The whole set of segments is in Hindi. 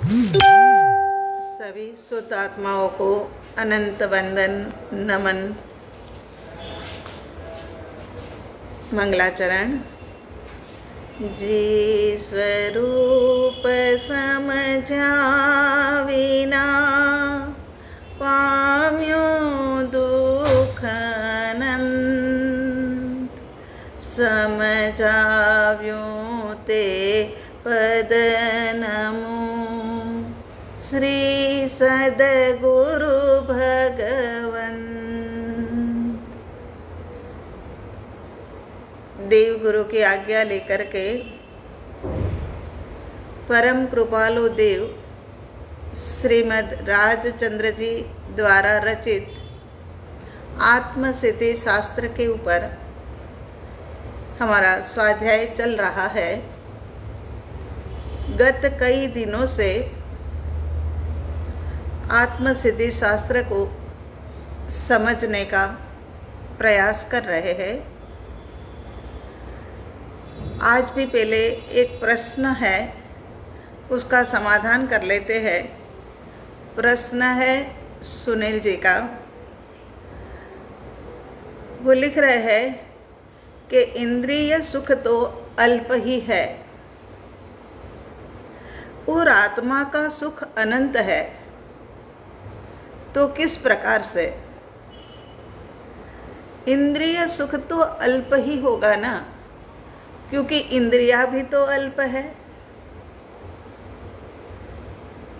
सभी शुद्ध आत्माओं को अनंत वंदन नमन मंगलाचरण। जी स्वरूप समझा विना पाम्यो दुखनंद, समझाव्यो ते पद नमो श्री सद्गुरु भगवन। देव गुरु की आज्ञा लेकर के परम कृपालु देव श्रीमद् राजचंद्र जी द्वारा रचित आत्मसिद्धि शास्त्र के ऊपर हमारा स्वाध्याय चल रहा है। गत कई दिनों से आत्मसिद्धि शास्त्र को समझने का प्रयास कर रहे हैं। आज भी पहले एक प्रश्न है, उसका समाधान कर लेते हैं। प्रश्न है सुनील जी का। वो लिख रहे हैं कि इंद्रिय सुख तो अल्प ही है और आत्मा का सुख अनंत है, तो किस प्रकार से? इंद्रिय सुख तो अल्प ही होगा ना, क्योंकि इंद्रिया भी तो अल्प है।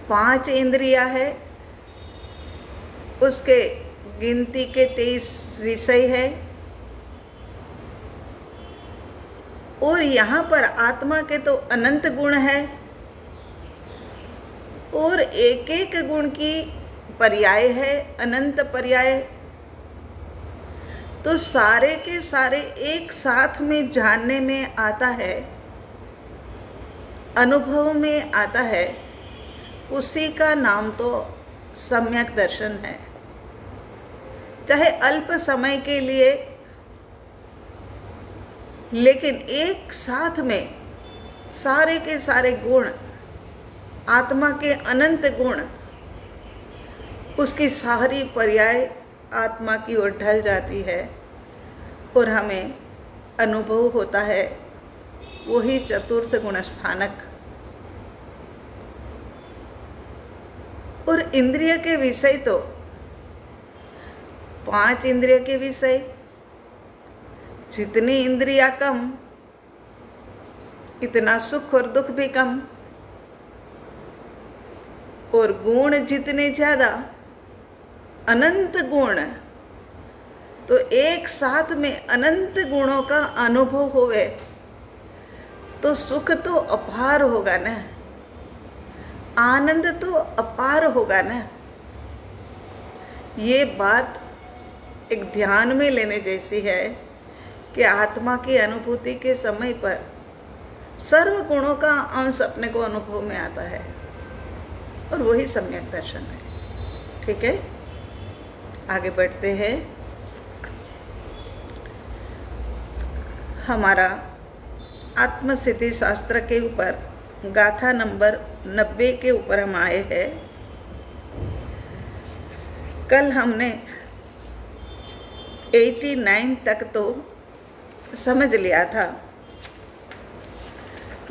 5 इंद्रिया है, उसके गिनती के 23 विषय है, और यहाँ पर आत्मा के तो अनंत गुण है और एक एक गुण की पर्याय है, अनंत पर्याय। तो सारे के सारे एक साथ में जानने में आता है, अनुभव में आता है, उसी का नाम तो सम्यक दर्शन है। चाहे अल्प समय के लिए, लेकिन एक साथ में सारे के सारे गुण, आत्मा के अनंत गुण, उसकी सारी पर्याय आत्मा की ओर ढल जाती है और हमें अनुभव होता है वही चतुर्थ गुण स्थानक। और इंद्रिय के विषय तो 5 इंद्रिय के विषय, जितनी इंद्रियां कम इतना सुख और दुख भी कम, और गुण जितने ज्यादा, अनंत गुण, तो एक साथ में अनंत गुणों का अनुभव होवे तो सुख तो अपार होगा ना, आनंद तो अपार होगा ना। ये बात एक ध्यान में लेने जैसी है कि आत्मा की अनुभूति के समय पर सर्व गुणों का अंश अपने को अनुभव में आता है, और वही सम्यक दर्शन है। ठीक है, आगे बढ़ते हैं। हमारा आत्मसिद्धि शास्त्र के ऊपर गाथा नंबर 90 के ऊपर हम आए हैं। कल हमने 89 तक तो समझ लिया था।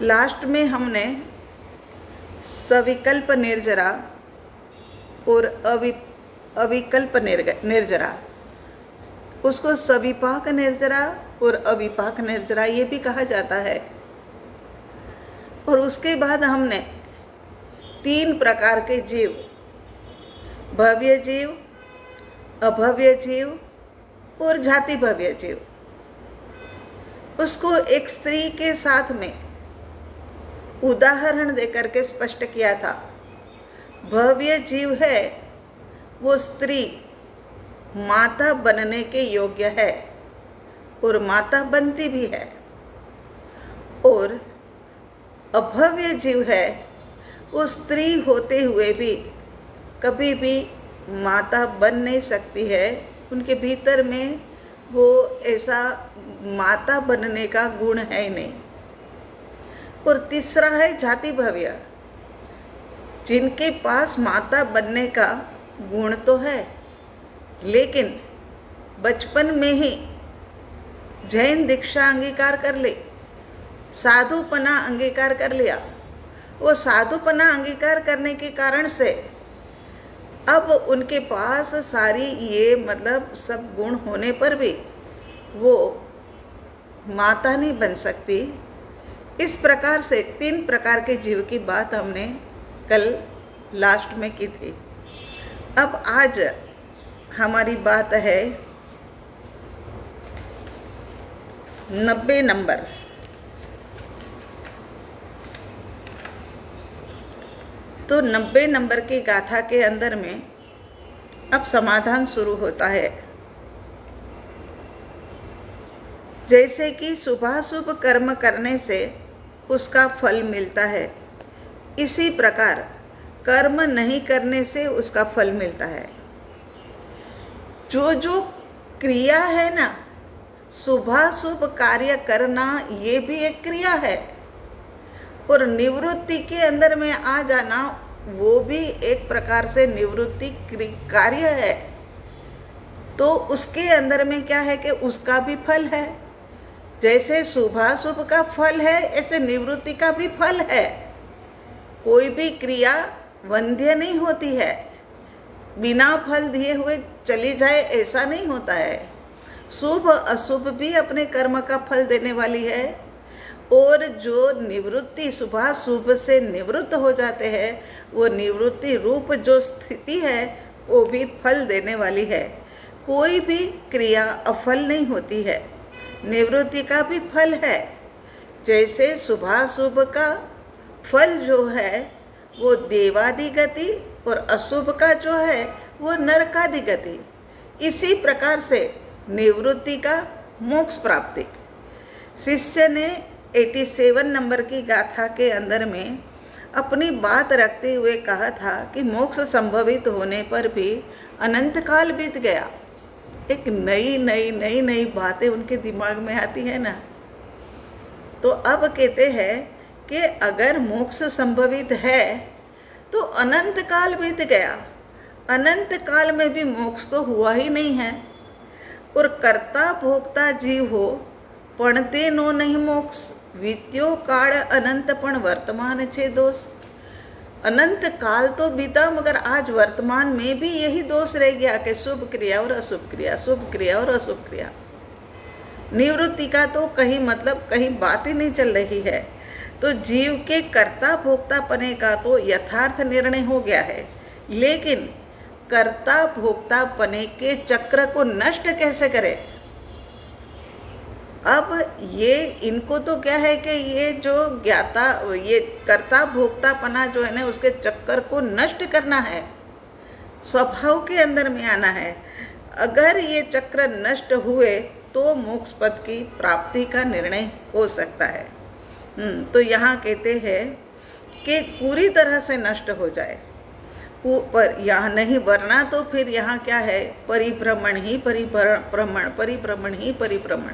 लास्ट में हमने सविकल्प निर्जरा और अविकल्प निर्जरा, उसको सविपाक निर्जरा और अविपाक निर्जरा ये भी कहा जाता है। और उसके बाद हमने 3 प्रकार के जीव, भव्य जीव, अभव्य जीव और जाति भव्य जीव, उसको एक स्त्री के साथ में उदाहरण देकर के स्पष्ट किया था। भव्य जीव है वो स्त्री माता बनने के योग्य है और माता बनती भी है, और अभव्य जीव है वो स्त्री होते हुए भी कभी भी माता बन नहीं सकती है, उनके भीतर में वो ऐसा माता बनने का गुण है ही नहीं। और तीसरा है जाति भव्य, जिनके पास माता बनने का गुण तो है, लेकिन बचपन में ही जैन दीक्षा अंगीकार कर ले, साधुपना अंगीकार कर लिया। वो साधुपना अंगीकार करने के कारण से अब उनके पास सारी ये मतलब सब गुण होने पर भी वो माता नहीं बन सकती। इस प्रकार से 3 प्रकार के जीव की बात हमने कल लास्ट में की थी। अब आज हमारी बात है 90 नंबर। तो 90 नंबर की गाथा के अंदर में अब समाधान शुरू होता है। जैसे कि शुभाशुभ कर्म करने से उसका फल मिलता है, इसी प्रकार कर्म नहीं करने से उसका फल मिलता है। जो जो क्रिया है ना, शुभाशुभ कार्य करना, ये भी एक क्रिया है, और निवृत्ति के अंदर में आ जाना वो भी एक प्रकार से निवृत्ति कार्य है। तो उसके अंदर में क्या है कि उसका भी फल है। जैसे शुभाशुभ का फल है, ऐसे निवृत्ति का भी फल है। कोई भी क्रिया वंध्य नहीं होती है, बिना फल दिए हुए चली जाए ऐसा नहीं होता है। शुभ अशुभ भी अपने कर्म का फल देने वाली है, और जो निवृत्ति शुभाशुभ से निवृत्त हो जाते हैं, वो निवृत्ति रूप जो स्थिति है वो भी फल देने वाली है। कोई भी क्रिया अफल नहीं होती है, निवृत्ति का भी फल है। जैसे शुभाशुभ का फल जो है वो देवादि गति, और अशुभ का जो है वो नरकादि गति। इसी प्रकार से निवृत्ति का मोक्ष प्राप्ति। शिष्य ने 87 नंबर की गाथा के अंदर में अपनी बात रखते हुए कहा था कि मोक्ष संभवित होने पर भी अनंत काल बीत गया। एक नई नई नई नई बातें उनके दिमाग में आती है ना। तो अब कहते हैं कि अगर मोक्ष संभवित है तो अनंत काल बीत गया। अनंत काल में भी मोक्ष तो हुआ ही नहीं है, और कर्ता भोक्ता जीव हो पणते नो नहीं मोक्ष, वित्यो काल अनंत पण वर्तमान छे दोष। अनंत काल तो बीता, मगर आज वर्तमान में भी यही दोष रह गया कि शुभ क्रिया और अशुभ क्रिया, शुभ क्रिया और अशुभ क्रिया। निवृत्ति का तो कहीं मतलब कहीं बात ही नहीं चल रही है। तो जीव के कर्ता भोक्ता पने का तो यथार्थ निर्णय हो गया है, लेकिन कर्ता भोक्ता पने के चक्र को नष्ट कैसे करें। अब ये इनको तो क्या है कि ये जो ज्ञाता, ये कर्ता भोक्ता पना जो है ना, उसके चक्कर को नष्ट करना है, स्वभाव के अंदर में आना है। अगर ये चक्र नष्ट हुए तो मोक्ष पद की प्राप्ति का निर्णय हो सकता है। तो यहाँ कहते हैं कि पूरी तरह से नष्ट हो जाए, पर यहाँ नहीं, वरना तो फिर यहाँ क्या है, परिभ्रमण ही परिभ्रमण, परिभ्रमण ही परिभ्रमण।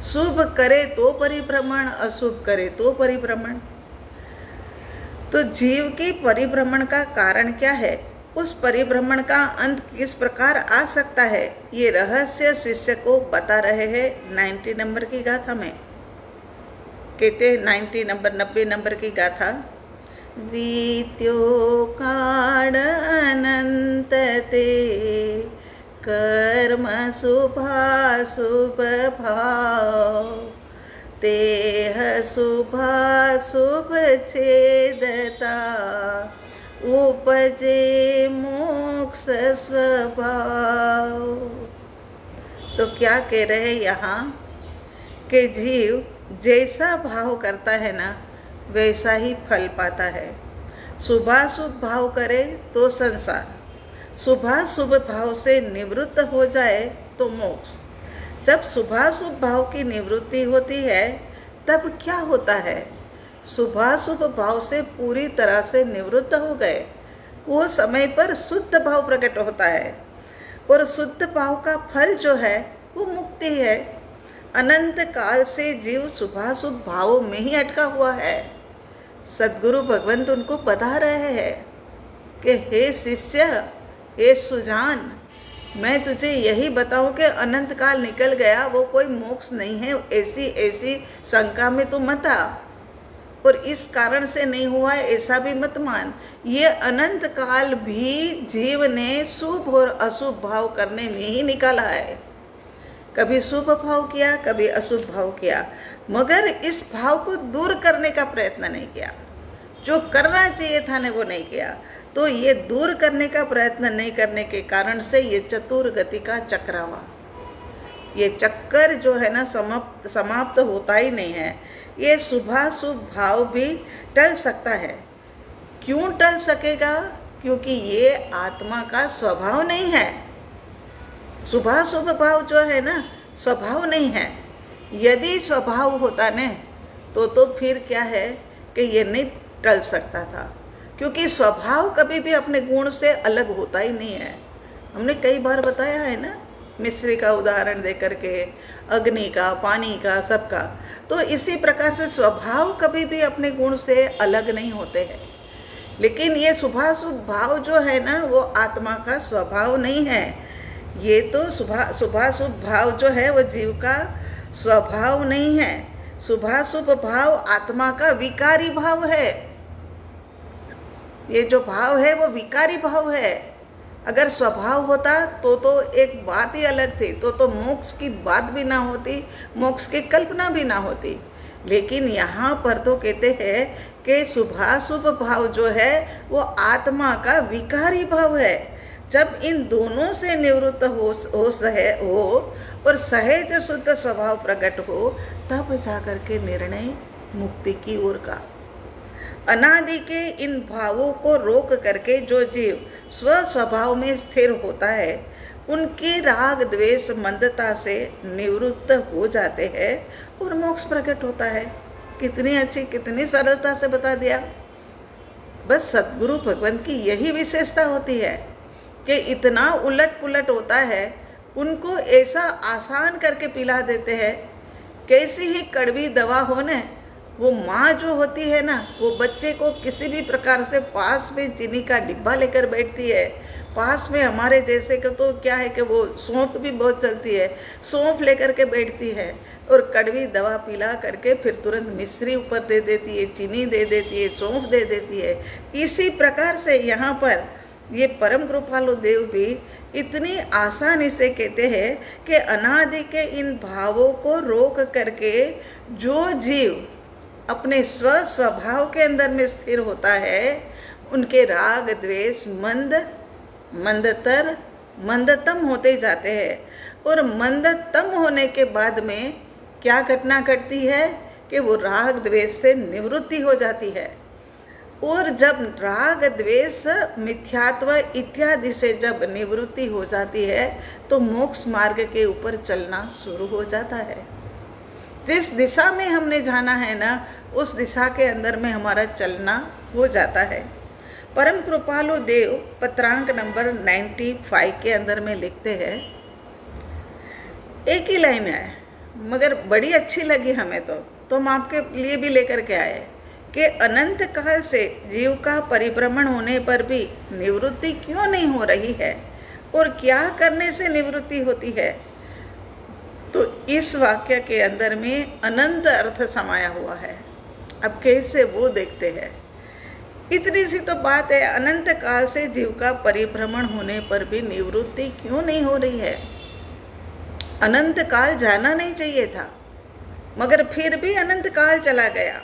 शुभ करे तो परिभ्रमण, अशुभ करे तो परिभ्रमण। तो जीव के परिभ्रमण का कारण क्या है, उस परिभ्रमण का अंत किस प्रकार आ सकता है, ये रहस्य शिष्य को बता रहे हैं 90 नंबर की गाथा में। कहते 90 नंबर की गाथा। वीत्यो काल अनंत ते कर्म शुभाशुभ भाव, तेह शुभाशुभ छेदता उपजे मोक्ष स्वभाव। तो क्या कह रहे यहाँ कि जीव जैसा भाव करता है ना, वैसा ही फल पाता है। शुभाशुभ भाव करे तो संसार, शुभाशुभ भाव से निवृत्त हो जाए तो मोक्ष। जब शुभाशुभ भाव की निवृत्ति होती है तब क्या होता है, शुभाशुभ भाव से पूरी तरह से निवृत्त हो गए, वो समय पर शुद्ध भाव प्रकट होता है, और शुद्ध भाव का फल जो है वो मुक्ति है। अनंत काल से जीव शुभाशुभ भावों में ही अटका हुआ है। सद्गुरु भगवंत उनको बता रहे हैं कि हे शिष्य, हे सुजान, मैं तुझे यही बताऊं कि अनंत काल निकल गया वो कोई मोक्ष नहीं है, ऐसी शंका में तो मत आ, और इस कारण से नहीं हुआ है ऐसा भी मत मान। ये अनंत काल भी जीव ने शुभ और अशुभ भाव करने में ही निकाला है। कभी शुभ भाव किया, कभी अशुभ भाव किया, मगर इस भाव को दूर करने का प्रयत्न नहीं किया। जो करना चाहिए था ने वो नहीं किया। तो ये दूर करने का प्रयत्न नहीं करने के कारण से ये चतुर्गति का चक्रावा, ये चक्कर जो है ना समाप्त होता ही नहीं है। ये शुभाशुभ भाव भी टल सकता है। क्यों टल सकेगा? क्योंकि ये आत्मा का स्वभाव नहीं है। शुभाशुभ भाव जो है ना स्वभाव नहीं है। यदि स्वभाव होता न तो फिर क्या है कि ये नहीं टल सकता था, क्योंकि स्वभाव कभी भी अपने गुण से अलग होता ही नहीं है। हमने कई बार बताया है ना, मिश्री का उदाहरण दे करके, अग्नि का, पानी का, सबका। तो इसी प्रकार से स्वभाव कभी भी अपने गुण से अलग नहीं होते हैं। लेकिन ये शुभाशुभ भाव जो है ना वो आत्मा का स्वभाव नहीं है। ये तो शुभाशुभ भाव जो है वो जीव का स्वभाव नहीं है। शुभाशुभ भाव आत्मा का विकारी भाव है। ये जो भाव है वो विकारी भाव है। अगर स्वभाव होता तो एक बात ही अलग थी, तो मोक्ष की बात भी ना होती, मोक्ष की कल्पना भी ना होती। लेकिन यहाँ पर तो कहते हैं कि शुभाशुभ भाव जो है वो आत्मा का विकारी भाव है। जब इन दोनों से निवृत्त हो और सहज शुद्ध स्वभाव प्रकट हो, तब जाकर के निर्णय मुक्ति की ओर का। अनादि के इन भावों को रोक करके जो जीव स्व स्वभाव में स्थिर होता है, उनके राग द्वेष मंदता से निवृत्त हो जाते हैं और मोक्ष प्रकट होता है। कितनी अच्छी, कितनी सरलता से बता दिया। बस सद्गुरु भगवंत की यही विशेषता होती है कि इतना उलट पुलट होता है, उनको ऐसा आसान करके पिला देते हैं। कैसी ही कड़वी दवा हो न, वो माँ जो होती है ना, वो बच्चे को किसी भी प्रकार से पास में चीनी का डिब्बा लेकर बैठती है। पास में हमारे जैसे का तो क्या है कि वो सौंफ भी बहुत चलती है, सौंफ लेकर के बैठती है और कड़वी दवा पिला करके फिर तुरंत मिश्री ऊपर दे देती है, चीनी दे देती है, सौंफ दे देती है। इसी प्रकार से यहाँ पर ये परम कृपालु देव भी इतनी आसानी से कहते हैं कि अनादि के इन भावों को रोक करके जो जीव अपने स्व स्वभाव के अंदर में स्थिर होता है, उनके राग द्वेष मंदतर मंदतम होते जाते हैं। और मंदतम होने के बाद में क्या घटना घटती है कि वो राग द्वेष से निवृत्ति हो जाती है। और जब राग द्वेष मिथ्यात्व इत्यादि से जब निवृत्ति हो जाती है, तो मोक्ष मार्ग के ऊपर चलना शुरू हो जाता है। जिस दिशा में हमने जाना है ना, उस दिशा के अंदर में हमारा चलना हो जाता है। परम कृपालु देव पत्रांक नंबर 95 के अंदर में लिखते हैं, एक ही लाइन है मगर बड़ी अच्छी लगी हमें, तो हम आपके लिए भी लेकर के आए कि अनंत काल से जीव का परिभ्रमण होने पर भी निवृत्ति क्यों नहीं हो रही है और क्या करने से निवृत्ति होती है। तो इस वाक्य के अंदर में अनंत अर्थ समाया हुआ है। अब कैसे वो देखते हैं। इतनी सी तो बात है, अनंत काल से जीव का परिभ्रमण होने पर भी निवृत्ति क्यों नहीं हो रही है। अनंत काल जाना नहीं चाहिए था, मगर फिर भी अनंत काल चला गया।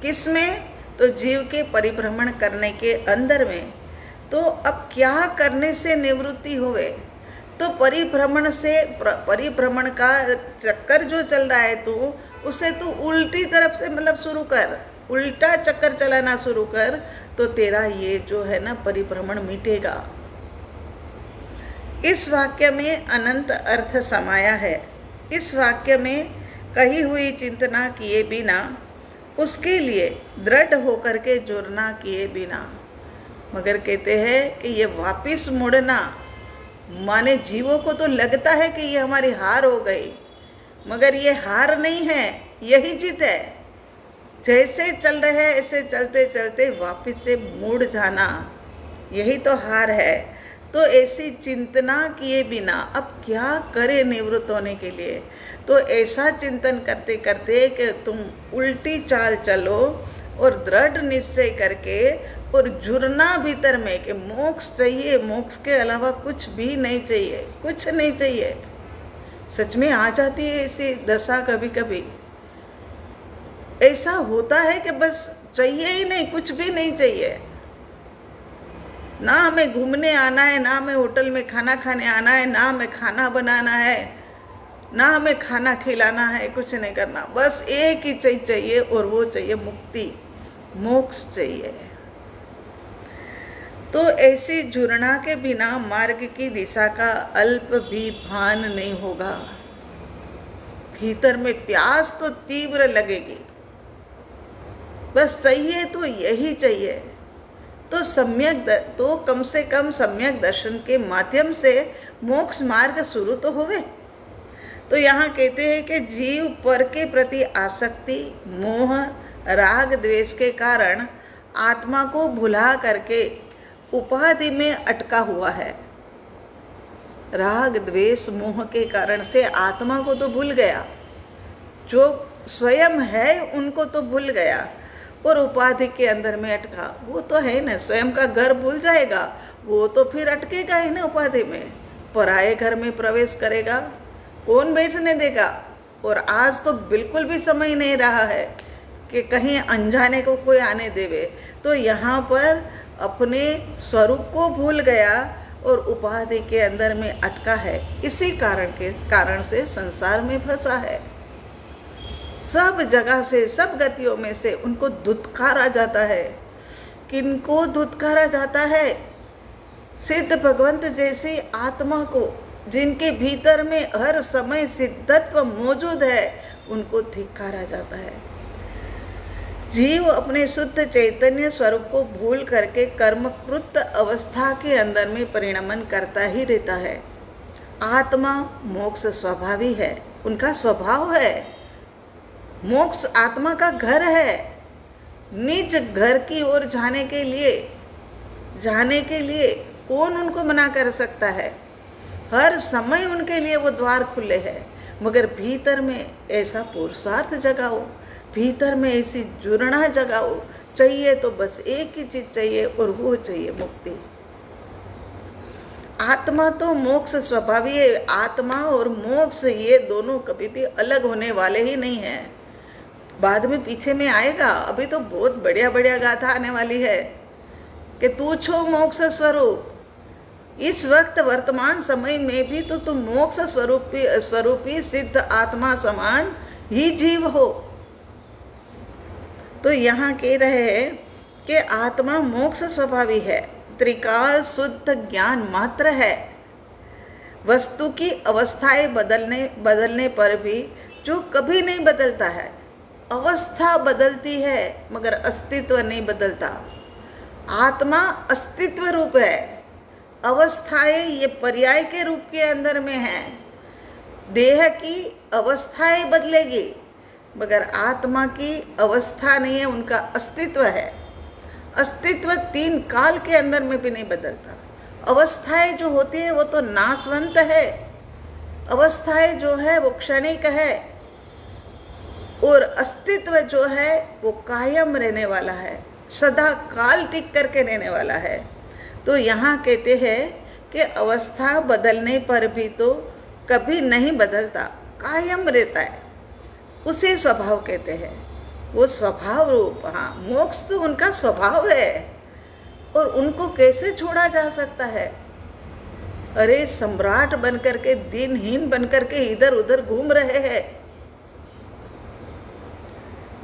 किसमें? तो जीव के परिभ्रमण करने के अंदर में। तो अब क्या करने से निवृत्ति होवे? तो परिभ्रमण का चक्कर जो चल रहा है, तो उसे तू उल्टी तरफ से मतलब शुरू कर, उल्टा चक्कर चलाना शुरू कर, तो तेरा ये जो है ना परिभ्रमण मिटेगा। इस वाक्य में अनंत अर्थ समाया है। इस वाक्य में कही हुई चिंतना किए बिना, उसके लिए दृढ़ होकर के जुड़ना किए बिना, मगर कहते हैं कि ये वापिस मुड़ना, माने जीवों को तो लगता है कि ये हमारी हार हो गई, मगर ये हार नहीं है, यही जीत है। जैसे चल रहे हैं ऐसे चलते चलते वापस से मुड़ जाना, यही तो हार है। तो ऐसी चिंतना किए बिना अब क्या करें निवृत्त होने के लिए? तो ऐसा चिंतन करते करते कि तुम उल्टी चाल चलो और दृढ़ निश्चय करके और जुड़ना भीतर में कि मोक्ष चाहिए, मोक्ष के अलावा कुछ भी नहीं चाहिए, कुछ नहीं चाहिए। सच में आ जाती है ऐसी दशा कभी कभी। ऐसा होता है कि बस चाहिए ही नहीं, कुछ भी नहीं चाहिए। ना हमें घूमने आना है, ना हमें होटल में खाना खाने आना है, ना हमें खाना बनाना है, ना हमें खाना खिलाना है, कुछ नहीं करना। बस एक ही चीज चाहिए और वो चाहिए मुक्ति, मोक्ष चाहिए। तो ऐसी जुड़ना के बिना मार्ग की दिशा का अल्प भी भान नहीं होगा। भीतर में प्यास तो तीव्र लगेगी, बस चाहिए तो यही चाहिए। तो कम से कम सम्यक दर्शन के माध्यम से मोक्ष मार्ग शुरू तो होवे। तो यहाँ कहते हैं कि जीव पर के प्रति आसक्ति, मोह, राग, द्वेष के कारण आत्मा को भुला करके उपाधि में अटका हुआ है। राग, द्वेष, मोह के कारण से आत्मा को तो भूल गया, जो स्वयं है उनको तो भूल गया और उपाधि के अंदर में अटका। वो तो है ना, स्वयं का घर भूल जाएगा, वो तो फिर अटकेगा ही ना उपाधि में। पराये घर में प्रवेश करेगा, कौन बैठने देगा? और आज तो बिल्कुल भी समय नहीं रहा है कि कहीं अनजाने को कोई आने देवे। तो यहाँ पर अपने स्वरूप को भूल गया और उपाधि के अंदर में अटका है। इसी कारण से संसार में फंसा है। सब जगह से, सब गतियों में से उनको धुतकारा जाता है। किनको धुतकारा जाता है? सिद्ध भगवंत जैसी आत्मा को, जिनके भीतर में हर समय सिद्धत्व मौजूद है, उनको धिक्कारा जाता है। जीव अपने शुद्ध चैतन्य स्वरूप को भूल करके कर्मकृत अवस्था के अंदर में परिणमन करता ही रहता है। आत्मा मोक्ष स्वभावी है, उनका स्वभाव है। मोक्ष आत्मा का घर है। निज घर की ओर जाने के लिए कौन उनको मना कर सकता है? हर समय उनके लिए वो द्वार खुले हैं। मगर भीतर में ऐसा पुरुषार्थ जगाओ, भीतर में ऐसी जुड़ना जगाओ। चाहिए तो बस एक ही चीज चाहिए और वो चाहिए मुक्ति। आत्मा तो मोक्ष स्वभावी है। आत्मा और मोक्ष ये दोनों कभी भी अलग होने वाले ही नहीं है। बाद में पीछे में आएगा। अभी तो बहुत बढ़िया बढ़िया गाथा आने वाली है कि तू छो मोक्ष स्वरूप। इस वक्त वर्तमान समय में भी तो तुम मोक्ष स्वरूपी सिद्ध आत्मा समान ही जीव हो। तो यहाँ कह रहे हैं कि आत्मा मोक्ष स्वभावी है, त्रिकाल शुद्ध ज्ञान मात्र है। वस्तु की अवस्थाएं बदलने पर भी जो कभी नहीं बदलता है। अवस्था बदलती है मगर अस्तित्व नहीं बदलता। आत्मा अस्तित्व रूप है, अवस्थाएं ये पर्याय के रूप के अंदर में है। देह की अवस्थाएं बदलेगी मगर आत्मा की अवस्था नहीं है, उनका अस्तित्व है। अस्तित्व 3 काल के अंदर में भी नहीं बदलता। अवस्थाएं जो होती है वो तो नाशवंत है, अवस्थाएं जो है वो क्षणिक है और अस्तित्व जो है वो कायम रहने वाला है, सदा काल टिक करके रहने वाला है। तो यहाँ कहते हैं कि अवस्था बदलने पर भी तो कभी नहीं बदलता, कायम रहता है, उसे स्वभाव कहते हैं। वो स्वभाव रूप, हाँ, मोक्ष तो उनका स्वभाव है और उनको कैसे छोड़ा जा सकता है? अरे सम्राट बनकर के, दिनहीन बनकर के इधर उधर घूम रहे हैं।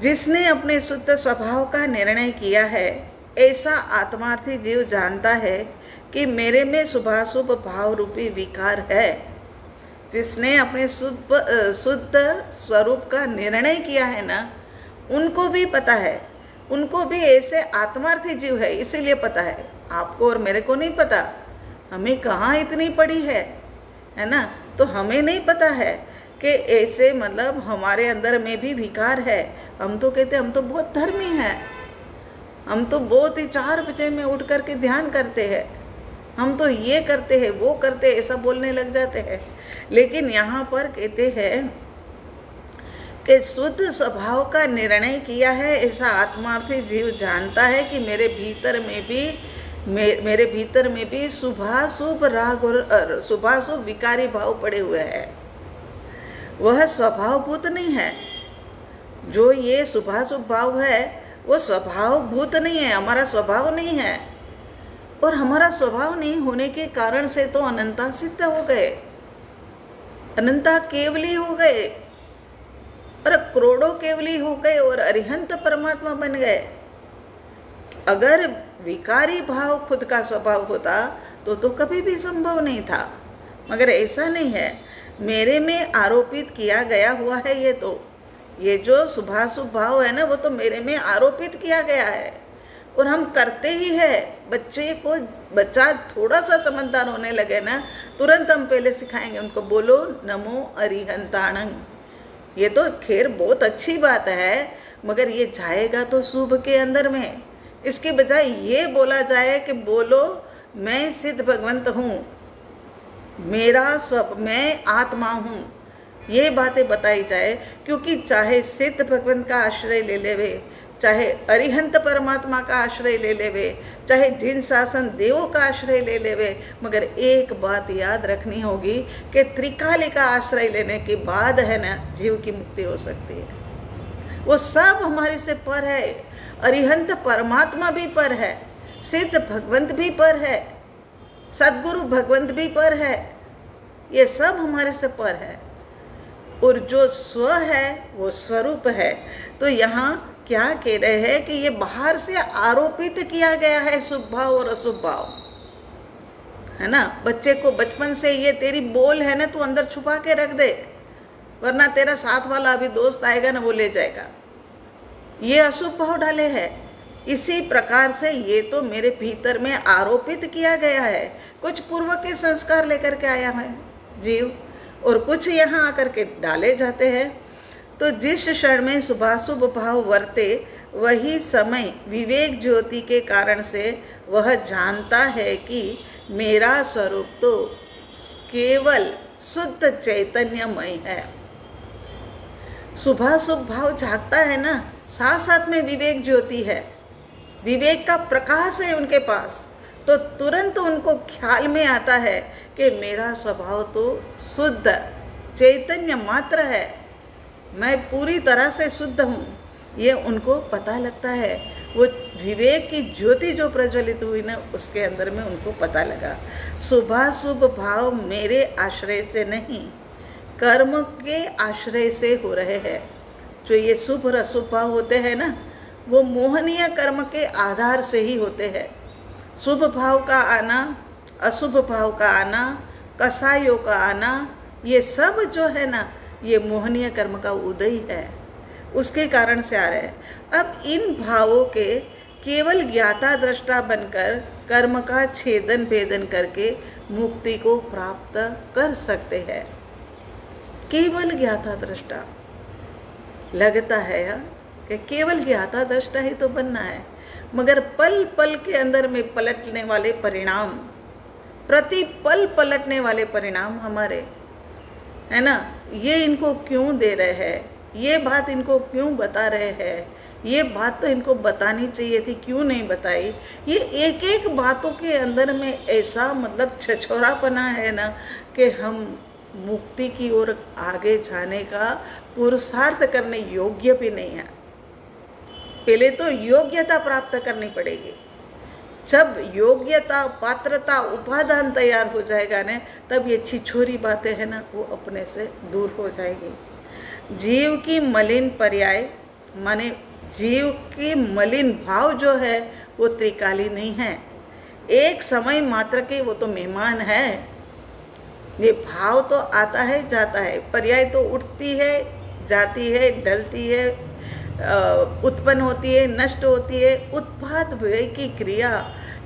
जिसने अपने शुद्ध स्वभाव का निर्णय किया है, ऐसा आत्मार्थी जीव जानता है कि मेरे में शुभाशुभ भाव रूपी विकार है। जिसने अपने शुद्ध स्वरूप का निर्णय किया है ना, उनको भी पता है, उनको भी ऐसे आत्मार्थी जीव है, इसीलिए पता है। आपको और मेरे को नहीं पता, हमें कहाँ इतनी पड़ी है ना? तो हमें नहीं पता है कि ऐसे मतलब हमारे अंदर में भी विकार है। हम तो कहते हम तो बहुत धर्मी हैं, हम तो बहुत ही 4 बजे में उठ करके ध्यान करते हैं, हम तो ये करते हैं वो करते हैं, ऐसा बोलने लग जाते हैं। लेकिन यहाँ पर कहते हैं कि शुद्ध स्वभाव का निर्णय किया है, ऐसा आत्मार्थी जीव जानता है कि मेरे भीतर में भी शुभाशुभ राग और शुभाशुभ विकारी भाव पड़े हुए हैं। वह स्वभावभूत नहीं है। जो ये शुभाशुभ भाव है वो स्वभावभूत नहीं है, हमारा स्वभाव नहीं है। और हमारा स्वभाव नहीं होने के कारण से तो अनंता सिद्ध हो गए, अनंता केवली हो गए और करोड़ों केवली हो गए और अरिहंत परमात्मा बन गए। अगर विकारी भाव खुद का स्वभाव होता तो कभी भी संभव नहीं था, मगर ऐसा नहीं है। मेरे में आरोपित किया गया हुआ है। ये जो शुभाशुभ भाव है ना, वो तो मेरे में आरोपित किया गया है और हम करते ही है। बच्चा थोड़ा सा समझदार होने लगे ना, तुरंत हम पहले सिखाएंगे उनको, बोलो नमो अरिहंताणं। ये तो खैर बहुत अच्छी बात है, मगर ये जाएगा तो शुभ के अंदर में। इसके बजाय ये बोला जाए कि बोलो मैं सिद्ध भगवंत हूँ, मैं आत्मा हूँ, ये बातें बताई जाए। क्योंकि चाहे सिद्ध भगवंत का आश्रय ले लेवे, चाहे अरिहंत परमात्मा का आश्रय ले लेवे, चाहे जिन शासन देवों का आश्रय ले लेवे, मगर एक बात याद रखनी होगी कि त्रिकाली का आश्रय लेने के बाद है ना जीव की मुक्ति हो सकती है। वो सब हमारे से पर है। अरिहंत परमात्मा भी पर है, सिद्ध भगवंत भी पर है, सदगुरु भगवंत भी पर है, ये सब हमारे से पर है। और जो स्व है वो स्वरूप है। तो यहाँ क्या कह रहे हैं कि ये बाहर से आरोपित किया गया है शुभ भाव और अशुभ भाव, है ना। बच्चे को बचपन से ये तेरी बोल है ना, तू अंदर छुपा के रख दे, वरना तेरा साथ वाला अभी दोस्त आएगा ना, वो ले जाएगा। ये अशुभ भाव डाले हैं। इसी प्रकार से ये तो मेरे भीतर में आरोपित किया गया है। कुछ पूर्व के संस्कार लेकर के आया है जीव, और कुछ यहाँ आकर के डाले जाते हैं। तो जिस क्षण में शुभाशुभ भाव वर्ते, वही समय विवेक ज्योति के कारण से वह जानता है कि मेरा स्वरूप तो केवल शुद्ध चैतन्यमय है। शुभाशुभ भाव जागता है ना, साथ साथ में विवेक ज्योति है, विवेक का प्रकाश है उनके पास। तो तुरंत उनको ख्याल में आता है कि मेरा स्वभाव तो शुद्ध चैतन्य मात्र है, मैं पूरी तरह से शुद्ध हूँ, ये उनको पता लगता है। वो विवेक की ज्योति जो प्रज्वलित हुई ना, उसके अंदर में उनको पता लगा शुभाशुभ भाव मेरे आश्रय से नहीं, कर्म के आश्रय से हो रहे हैं। जो ये शुभ और अशुभ भाव होते हैं ना, वो मोहनीय कर्म के आधार से ही होते हैं। शुभ भाव का आना, अशुभ भाव का आना, कसायों का आना, ये सब जो है ना, ये मोहनीय कर्म का उदय है, उसके कारण से आ रहे हैं। अब इन भावों के केवल ज्ञाता दृष्टा बनकर कर्म का छेदन भेदन करके मुक्ति को प्राप्त कर सकते हैं। केवल ज्ञाता दृष्टा लगता है कि केवल ज्ञाता दृष्टा ही तो बनना है, मगर पल पल के अंदर में पलटने वाले परिणाम, प्रति पल पलटने वाले परिणाम हमारे, है ना, ये इनको क्यों दे रहे हैं, ये बात इनको क्यों बता रहे हैं, ये बात तो इनको बतानी चाहिए थी, क्यों नहीं बताई। ये एक एक बातों के अंदर में ऐसा मतलब छछोरापना है ना कि हम मुक्ति की ओर आगे जाने का पुरुषार्थ करने योग्य भी नहीं है। पहले तो योग्यता प्राप्त करनी पड़ेगी। जब योग्यता, पात्रता, उपादान तैयार हो जाएगा ना, तब ये छिछोरी बातें हैं ना, वो अपने से दूर हो जाएगी। जीव की मलिन पर्याय माने जीव की मलिन भाव जो है वो त्रिकाली नहीं है, एक समय मात्र के वो तो मेहमान है। ये भाव तो आता है जाता है, पर्याय तो उठती है जाती है, ढलती है, उत्पन्न होती है, नष्ट होती है। उत्पाद व्यय की क्रिया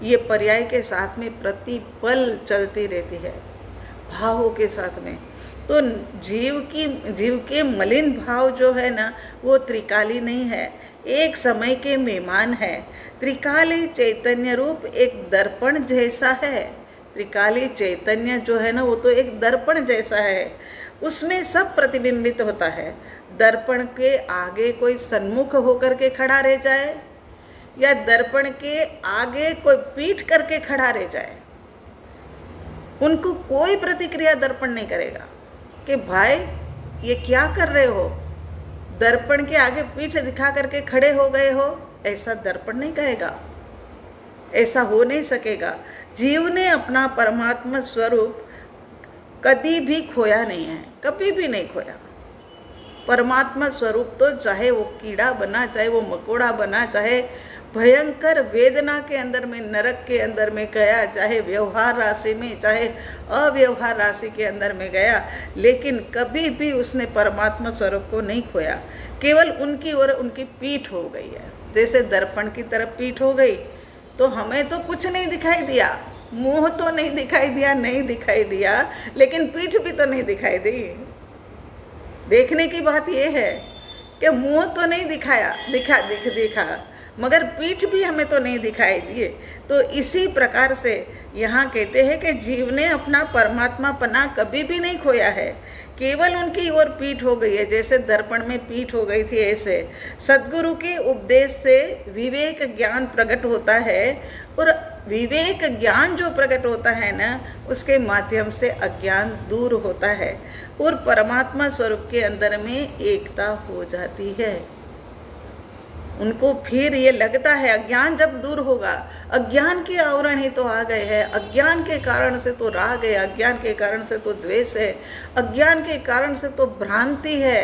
ये पर्याय के साथ में प्रतिपल चलती रहती है, भावों के साथ में। तो जीव के मलिन भाव जो है ना, वो त्रिकाली नहीं है, एक समय के मेहमान है। त्रिकाली चैतन्य रूप एक दर्पण जैसा है। त्रिकाली चैतन्य जो है ना, वो तो एक दर्पण जैसा है, उसमें सब प्रतिबिंबित होता है। दर्पण के आगे कोई सन्मुख होकर के खड़ा रह जाए या दर्पण के आगे कोई पीठ करके खड़ा रह जाए, उनको कोई प्रतिक्रिया दर्पण नहीं करेगा कि भाई ये क्या कर रहे हो, दर्पण के आगे पीठ दिखा करके खड़े हो गए हो, ऐसा दर्पण नहीं कहेगा, ऐसा हो नहीं सकेगा। जीव ने अपना परमात्मा स्वरूप कभी भी खोया नहीं है, कभी भी नहीं खोया। परमात्मा स्वरूप तो चाहे वो कीड़ा बना, चाहे वो मकोड़ा बना, चाहे भयंकर वेदना के अंदर में, नरक के अंदर में गया, चाहे व्यवहार राशि में, चाहे अव्यवहार राशि के अंदर में गया, लेकिन कभी भी उसने परमात्मा स्वरूप को नहीं खोया। केवल उनकी ओर उनकी पीठ हो गई है। जैसे दर्पण की तरफ पीठ हो गई तो हमें तो कुछ नहीं दिखाई दिया, मुंह तो नहीं दिखाई दिया, लेकिन पीठ भी तो नहीं दिखाई दी। देखने की बात यह है कि मुंह तो नहीं दिखा, मगर पीठ भी हमें तो नहीं दिखाई दिए। तो इसी प्रकार से यहाँ कहते हैं कि जीव ने अपना परमात्मापना कभी भी नहीं खोया है, केवल उनकी ओर पीठ हो गई है। जैसे दर्पण में पीठ हो गई थी, ऐसे सद्गुरु के उपदेश से विवेक ज्ञान प्रकट होता है, और विवेक ज्ञान जो प्रकट होता है ना, उसके माध्यम से अज्ञान दूर होता है और परमात्मा स्वरूप के अंदर में एकता हो जाती है। उनको फिर ये लगता है, अज्ञान जब दूर होगा, अज्ञान के आवरण ही तो आ गए हैं, अज्ञान के कारण से तो राग है, अज्ञान के कारण से तो द्वेष है, अज्ञान के कारण से तो भ्रांति है,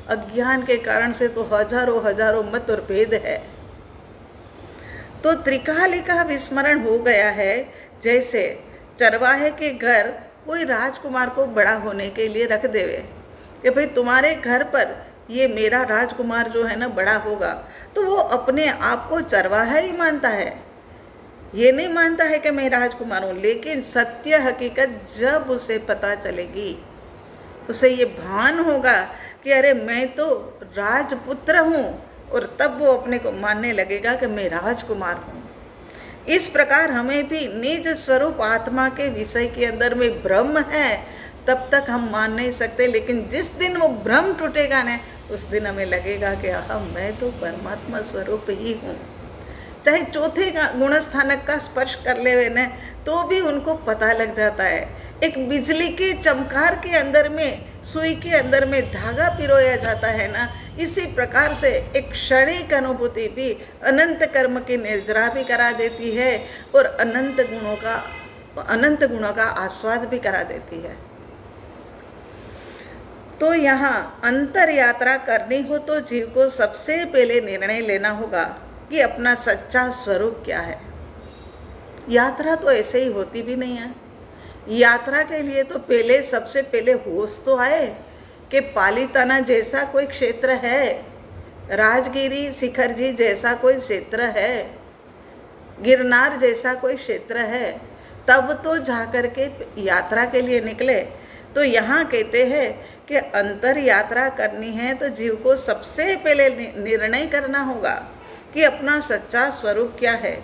अज्ञान के कारण से तो हजारों मत और भेद है। तो त्रिकाली का विस्मरण हो गया है। जैसे चरवाहे के घर कोई राजकुमार को बड़ा होने के लिए रख देवे कि भाई तुम्हारे घर पर ये मेरा राजकुमार जो है ना बड़ा होगा, तो वो अपने आप को चरवाहा ही मानता है, ये नहीं मानता है कि मैं राजकुमार हूँ। लेकिन सत्य हकीकत जब उसे पता चलेगी, उसे ये भान होगा कि अरे मैं तो राजपुत्र हूँ, और तब वो अपने को मानने लगेगा कि मैं राजकुमार हूँ। इस प्रकार हमें भी निज स्वरूप आत्मा के विषय के अंदर में भ्रम है, तब तक हम मान नहीं सकते। लेकिन जिस दिन वो भ्रम टूटेगा ना, उस दिन हमें लगेगा कि मैं तो परमात्मा स्वरूप ही हूँ। चाहे चौथे गुण स्थानक का स्पर्श कर ले ना, तो भी उनको पता लग जाता है। एक बिजली के चमकार के अंदर में, सुई के अंदर में धागा पिरोया जाता है ना, इसी प्रकार से एक क्षणिक अनुभूति भी अनंत कर्म की निर्जरा भी करा देती है और अनंत गुणों का आस्वाद भी करा देती है। तो यहाँ अंतर यात्रा करनी हो तो जीव को सबसे पहले निर्णय लेना होगा कि अपना सच्चा स्वरूप क्या है। यात्रा तो ऐसे ही होती भी नहीं है। यात्रा के लिए तो सबसे पहले होश तो आए कि पालीताना जैसा कोई क्षेत्र है, राजगिरी शिखर जी जैसा कोई क्षेत्र है, गिरनार जैसा कोई क्षेत्र है, तब तो जाकर के यात्रा के लिए निकले। तो यहाँ कहते हैं कि अंतर यात्रा करनी है तो जीव को सबसे पहले निर्णय करना होगा कि अपना सच्चा स्वरूप क्या है।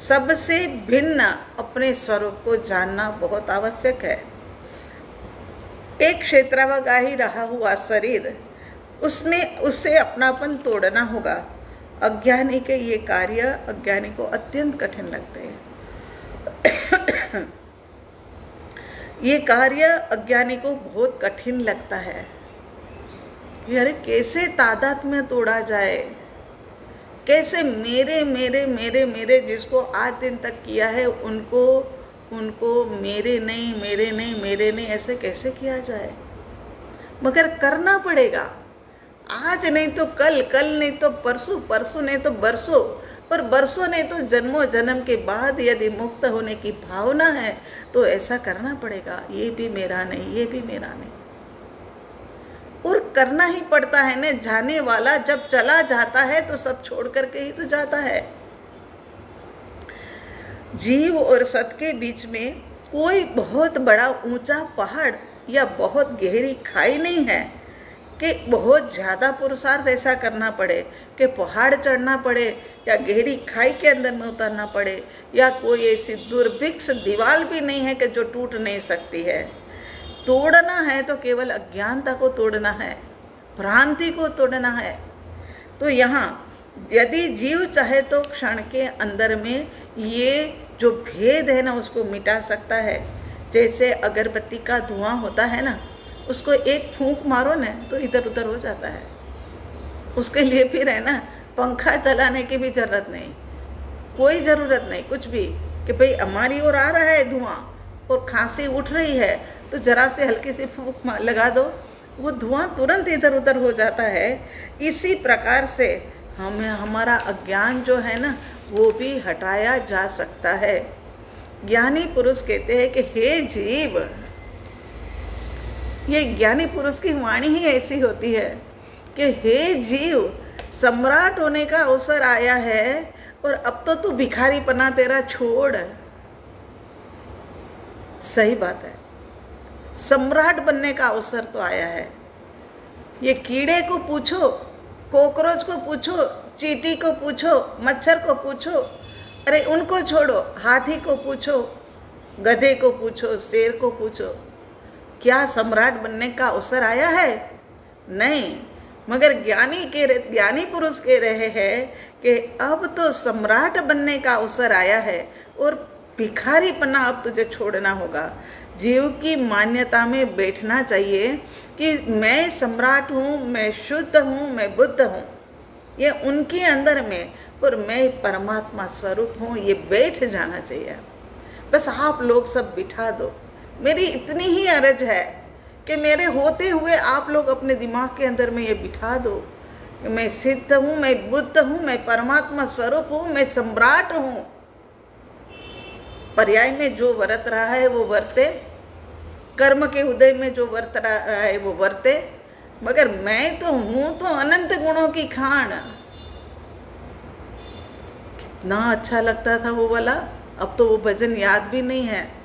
सबसे भिन्न अपने स्वरूप को जानना बहुत आवश्यक है। एक क्षेत्रावगाही रहा हुआ शरीर, उससे अपनापन तोड़ना होगा। अज्ञानी के ये कार्य अज्ञानी को अत्यंत कठिन लगते हैं। ये कार्य अज्ञानी को बहुत कठिन लगता है। अरे कैसे तादात्म्य तोड़ा जाए, कैसे मेरे मेरे मेरे मेरे जिसको आज दिन तक किया है उनको मेरे नहीं ऐसे कैसे किया जाए। मगर करना पड़ेगा, आज नहीं तो कल, कल नहीं तो परसों, परसों नहीं तो बरसों, पर बरसों नहीं तो जन्मों जन्म के बाद यदि मुक्त होने की भावना है तो ऐसा करना पड़ेगा। ये भी मेरा नहीं, ये भी मेरा नहीं, और करना ही पड़ता है ना। जाने वाला जब चला जाता है तो सब छोड़ करके ही तो जाता है। जीव और सत के बीच में कोई बहुत बड़ा ऊंचा पहाड़ या बहुत गहरी खाई नहीं है कि बहुत ज़्यादा पुरुषार्थ ऐसा करना पड़े कि पहाड़ चढ़ना पड़े या गहरी खाई के अंदर में उतरना पड़े, या कोई ऐसी दुर्भिक्ष दीवार भी नहीं है कि जो टूट नहीं सकती है। तोड़ना है तो केवल अज्ञानता को तोड़ना है, भ्रांति को तोड़ना है। तो यहाँ यदि जीव चाहे तो क्षण के अंदर में ये जो भेद है ना उसको मिटा सकता है। जैसे अगरबत्ती का धुआं होता है ना, उसको एक फूंक मारो ना तो इधर उधर हो जाता है। उसके लिए फिर है ना पंखा चलाने की भी जरूरत नहीं, कोई ज़रूरत नहीं कुछ भी, कि भाई हमारी ओर आ रहा है धुआं और खांसी उठ रही है तो जरा से हल्की सी फूंक लगा दो, वो धुआं तुरंत इधर उधर हो जाता है। इसी प्रकार से हमें हमारा अज्ञान जो है ना वो भी हटाया जा सकता है। ज्ञानी पुरुष कहते हैं कि हे जीव, ये ज्ञानी पुरुष की वाणी ही ऐसी होती है कि हे जीव, सम्राट होने का अवसर आया है और अब तो तू भिखारीपना तेरा छोड़। सही बात है, सम्राट बनने का अवसर तो आया है। ये कीड़े को पूछो, कॉकरोच को पूछो, चींटी को पूछो, मच्छर को पूछो, अरे उनको छोड़ो, हाथी को पूछो, गधे को पूछो, शेर को पूछो, क्या सम्राट बनने का अवसर आया है? नहीं। मगर ज्ञानी पुरुष कह रहे हैं कि अब तो सम्राट बनने का अवसर आया है और भिखारीपना अब तुझे छोड़ना होगा। जीव की मान्यता में बैठना चाहिए कि मैं सम्राट हूँ, मैं शुद्ध हूँ, मैं बुद्ध हूँ, ये उनके अंदर में, और मैं परमात्मा स्वरूप हूँ, ये बैठ जाना चाहिए। बस आप लोग सब बिठा दो। मेरी इतनी ही अर्ज है कि मेरे होते हुए आप लोग अपने दिमाग के अंदर में ये बिठा दो कि मैं सिद्ध हूँ, मैं बुद्ध हूँ, मैं परमात्मा स्वरूप हूँ, मैं सम्राट हूँ। पर्याय में जो वर्त रहा है वो वर्ते, कर्म के उदय में जो वर्त रहा है वो वर्ते, मगर मैं तो हूँ तो अनंत गुणों की खान। कितना अच्छा लगता था वो वाला, अब तो वो भजन याद भी नहीं है।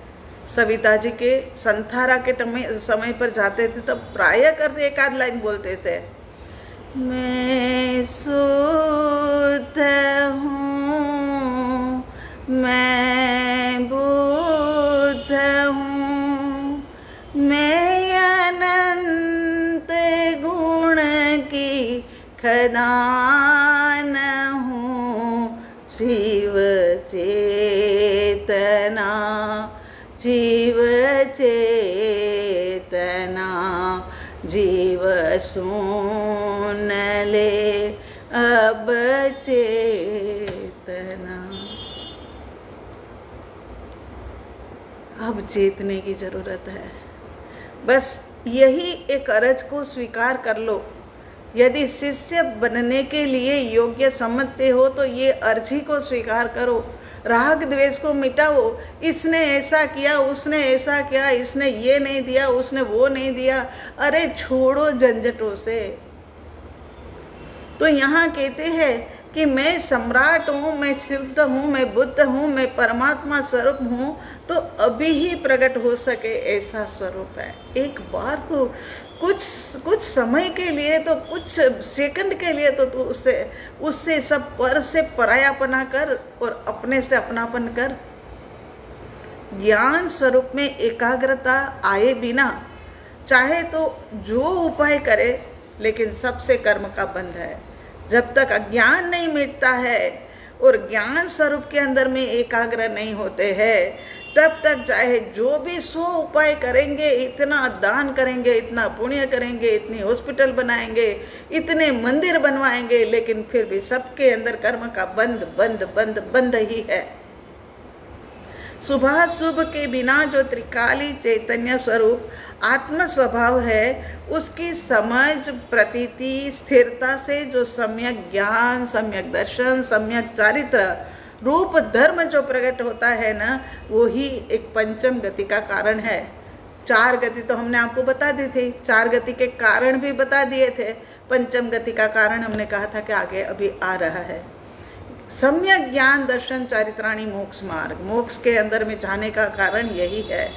सविता जी के संथारा के समय पर जाते थे तब प्राय करते एक आध लाइन बोलते थे, मैं शुद्ध हूँ, मैं बुद्ध हूँ, मैं अनंत गुण की खदान हूँ, जीव चेतना, जीव चेतना, जीव सुन ले अब चेतना। अब चेतने की जरूरत है। बस यही एक अर्ज को स्वीकार कर लो। यदि शिष्य बनने के लिए योग्य समझते हो तो ये अर्जी को स्वीकार करो। राग द्वेष को मिटाओ। इसने ऐसा किया, उसने ऐसा किया, इसने ये नहीं दिया, उसने वो नहीं दिया, अरे छोड़ो झंझटों से। तो यहाँ कहते हैं कि मैं सम्राट हूँ, मैं सिद्ध हूँ, मैं बुद्ध हूँ, मैं परमात्मा स्वरूप हूँ, तो अभी ही प्रकट हो सके ऐसा स्वरूप है। एक बार तो कुछ समय के लिए, तो कुछ सेकंड के लिए तो तू उससे सब पर से परायापना कर और अपने से अपनापन कर। ज्ञान स्वरूप में एकाग्रता आए बिना चाहे तो जो उपाय करे, लेकिन सबसे कर्म का बंध है। जब तक अज्ञान नहीं मिटता है और ज्ञान स्वरूप के अंदर में एकाग्र नहीं होते हैं, तब तक चाहे जो भी 100 उपाय करेंगे, इतना दान करेंगे, इतना पुण्य करेंगे, इतनी हॉस्पिटल बनाएंगे, इतने मंदिर बनवाएंगे, लेकिन फिर भी सबके अंदर कर्म का बंध बंध बंध बंध ही है। शुभ शुभ के बिना जो त्रिकाली चैतन्य स्वरूप आत्म स्वभाव है, उसकी समझ प्रतीति स्थिरता से जो सम्यक ज्ञान, सम्यक दर्शन, सम्यक चारित्र रूप धर्म जो प्रकट होता है ना, वो ही एक पंचम गति का कारण है। 4 गति तो हमने आपको बता दी थी, 4 गति के कारण भी बता दिए थे। पंचम गति का कारण हमने कहा था कि आगे अभी आ रहा है। सम्यक ज्ञान दर्शन चारित्राणी मोक्ष मार्ग, मोक्ष के अंदर में जाने का कारण यही है।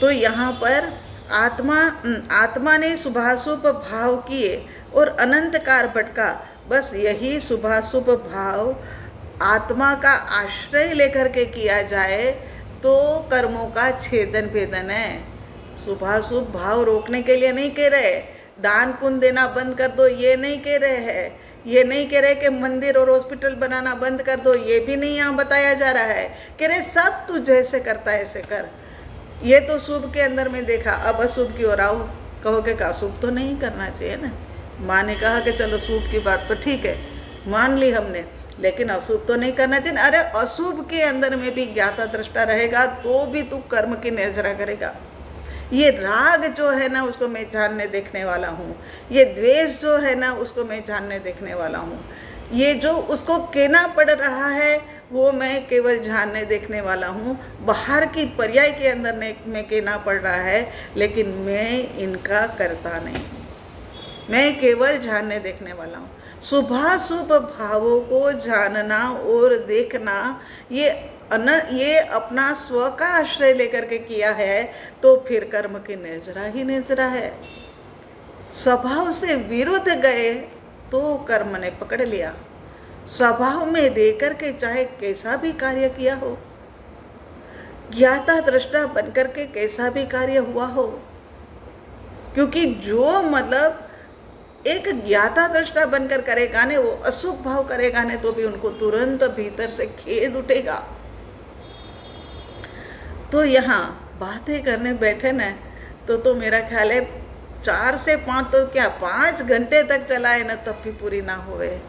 तो यहाँ पर आत्मा ने शुभाशुभ भाव किए और अनंत काल भटका। बस यही शुभाशुभ भाव आत्मा का आश्रय लेकर के किया जाए तो कर्मों का छेदन भेदन है। शुभाशुभ भाव रोकने के लिए नहीं कह रहे दान पुण्य देना बंद कर दो, ये नहीं कह रहे हैं। ये नहीं कह रहे कि मंदिर और हॉस्पिटल बनाना बंद कर दो, ये भी नहीं यहाँ बताया जा रहा है। कह रहे सब तू जैसे करता है ऐसे कर। ये तो शुभ के अंदर में देखा, अब अशुभ की ओर आओ। कहोगे कि अशुभ तो नहीं करना चाहिए ना। माँ ने कहा कि चलो शुभ की बात तो ठीक है मान ली हमने, लेकिन अशुभ तो नहीं करना चाहिए। अरे अशुभ के अंदर में भी ज्ञाता दृष्टा रहेगा तो भी तू कर्म की निर्जरा करेगा। ये राग जो है ना उसको मैं जानने देखने वाला हूँ, ये द्वेष जो है ना उसको मैं जानने देखने वाला हूँ, ये जो उसको कहना पड़ रहा है वो मैं केवल जानने देखने वाला हूँ। बाहर की पर्याय के अंदर में कहना पड़ रहा है, लेकिन मैं इनका करता नहीं, मैं केवल जानने देखने वाला हूँ। शुभाशुभ भावों को जानना और देखना ये अपना स्व का आश्रय लेकर के किया है तो फिर कर्म की निर्जरा ही निर्जरा है। स्वभाव से विरुद्ध गए तो कर्म ने पकड़ लिया। स्वभाव में रहकर के चाहे कैसा भी कार्य किया हो, ज्ञाता दृष्टा बनकर के कैसा भी कार्य हुआ हो, क्योंकि जो मतलब एक ज्ञाता दृष्टा बनकर करेगा ने, वो अशुभ भाव करेगा ने तो भी उनको तुरंत भीतर से खेद उठेगा। तो यहाँ बातें करने बैठे न तो मेरा ख्याल है 4 से 5 तो क्या 5 घंटे तक चलाए ना तब भी पूरी ना होवे।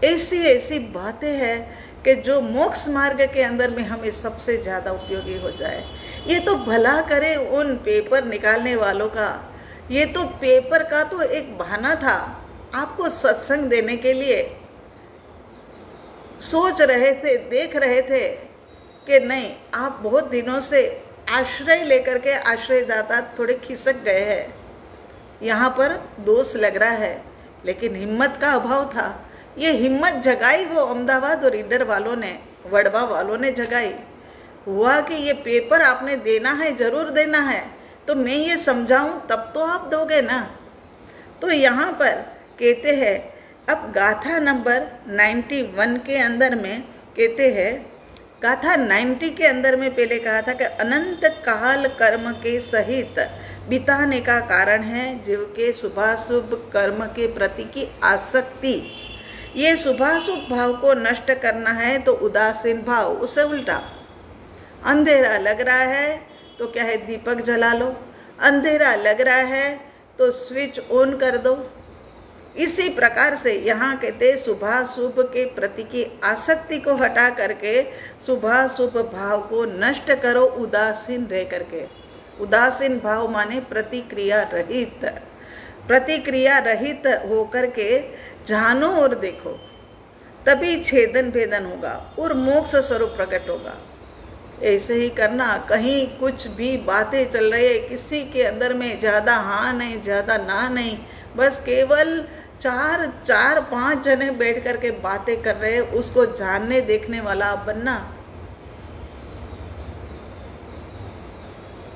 ऐसी बातें हैं कि जो मोक्ष मार्ग के अंदर में हमें सबसे ज़्यादा उपयोगी हो जाए। ये तो भला करे उन पेपर निकालने वालों का, ये तो पेपर का तो एक बहाना था आपको सत्संग देने के लिए। सोच रहे थे, देख रहे थे कि नहीं आप बहुत दिनों से आश्रय लेकर के आश्रयदाता थोड़े खिसक गए हैं, यहाँ पर दोष लग रहा है, लेकिन हिम्मत का अभाव था। ये हिम्मत जगाई वो अहमदाबाद और ईडर वालों ने, वडवा वालों ने जगाई। हुआ कि ये पेपर आपने देना है, जरूर देना है, तो मैं ये समझाऊं तब तो आप दोगे ना। तो यहाँ पर कहते हैं, अब गाथा नंबर 91 के अंदर में कहते हैं, गाथा 90 के अंदर में पहले कहा था कि अनंत काल कर्म के सहित बिताने का कारण है जीव के शुभाशुभ कर्म के प्रति की आसक्ति। ये शुभाशुभ भाव को नष्ट करना है तो उदासीन भाव, उसे उल्टा। अंधेरा लग रहा है तो क्या है, दीपक जला लो। अंधेरा लग रहा है तो स्विच ऑन कर दो। इसी प्रकार से यहाँ कहते शुभाशुभ के प्रति की आसक्ति को हटा करके शुभाशुभ भाव को नष्ट करो उदासीन रह करके। उदासीन भाव माने प्रतिक्रिया रहित, प्रतिक्रिया रहित होकर के जानो और देखो, तभी छेदन भेदन होगा और मोक्ष स्वरूप प्रकट होगा। ऐसे ही करना। कहीं कुछ भी बातें चल रही है, किसी के अंदर में ज़्यादा हाँ नहीं ज़्यादा ना नहीं, बस केवल 4-5 जने बैठ करके बातें कर रहे हैं, उसको जानने देखने वाला आप बनना।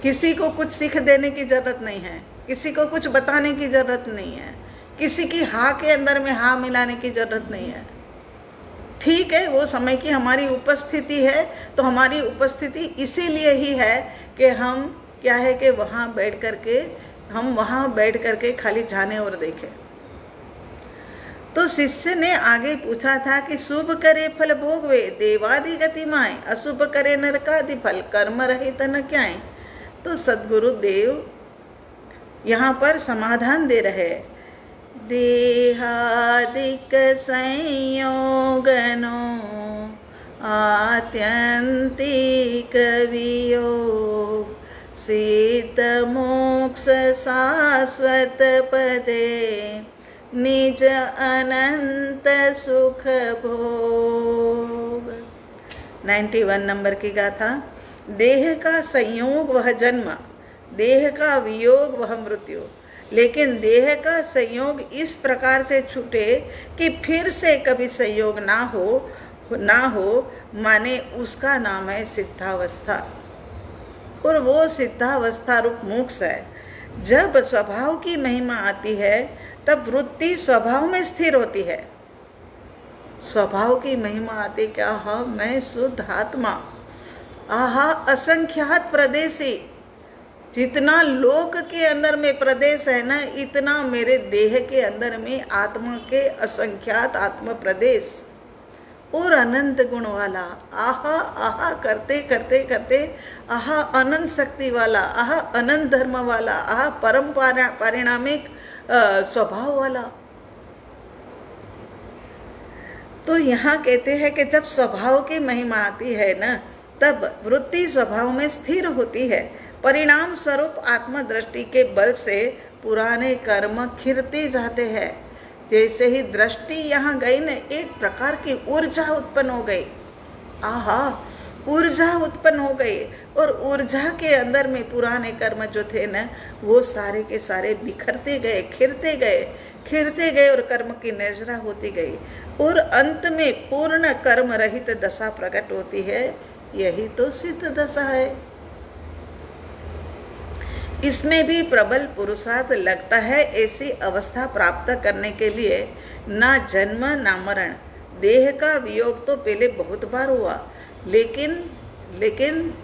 किसी को कुछ सीख देने की जरूरत नहीं है, किसी को कुछ बताने की जरूरत नहीं है, किसी की हाँ के अंदर में हाँ मिलाने की जरूरत नहीं है। ठीक है, वो समय की हमारी उपस्थिति है, तो हमारी उपस्थिति इसीलिए ही है कि हम क्या है कि वहाँ बैठ करके खाली जाने और देखें। तो शिष्य ने आगे पूछा था कि शुभ करे फल भोगवे देवादि गति माए, अशुभ करे नरकादि फल कर्म रहित न क्याए। तो सद्गुरु देव यहाँ पर समाधान दे रहे, देहादिक संयोगनो आत्यंतिक वियोग सिद्ध मोक्ष शाश्वत पदे निज अनंत सुख भोग। 91 नंबर की गाथा। देह का संयोग वह जन्म, देह का वियोग वह मृत्यु। लेकिन देह का संयोग इस प्रकार से छूटे कि फिर से कभी संयोग ना हो माने उसका नाम है सिद्धावस्था। और वो सिद्धावस्था रूप मोक्ष है। जब स्वभाव की महिमा आती है तब वृत्ति स्वभाव में स्थिर होती है। स्वभाव की महिमा आती कि आहा मैं शुद्ध आत्मा, आहा असंख्यात प्रदेशी, जितना लोक के अंदर में प्रदेश है ना, इतना मेरे देह के अंदर में आत्मा के असंख्यात आत्म प्रदेश और अनंत गुण वाला, आहा आहा करते करते करते आहा अनंत शक्ति वाला, आहा अनंत धर्म वाला, आहा परम पारिणामिक स्वभाव वाला। तो यहाँ कहते हैं कि जब स्वभाव की महिमा आती है ना, तब वृत्ति स्वभाव में स्थिर होती है। परिणाम स्वरूप आत्मदृष्टि के बल से पुराने कर्म खिरते जाते हैं। जैसे ही दृष्टि यहाँ गई ना, एक प्रकार की ऊर्जा उत्पन्न हो गई, आहा ऊर्जा उत्पन्न हो गई, और ऊर्जा के अंदर में पुराने कर्म जो थे ना, वो सारे के सारे बिखरते गए, खिरते गए और कर्म की निर्जरा होती गई, और अंत में पूर्ण कर्म रहित दशा प्रकट होती है। यही तो सिद्ध दशा है। इसमें भी प्रबल पुरुषार्थ लगता है। ऐसी अवस्था प्राप्त करने के लिए ना जन्म ना मरण, देह का वियोग तो पहले बहुत बार हुआ, लेकिन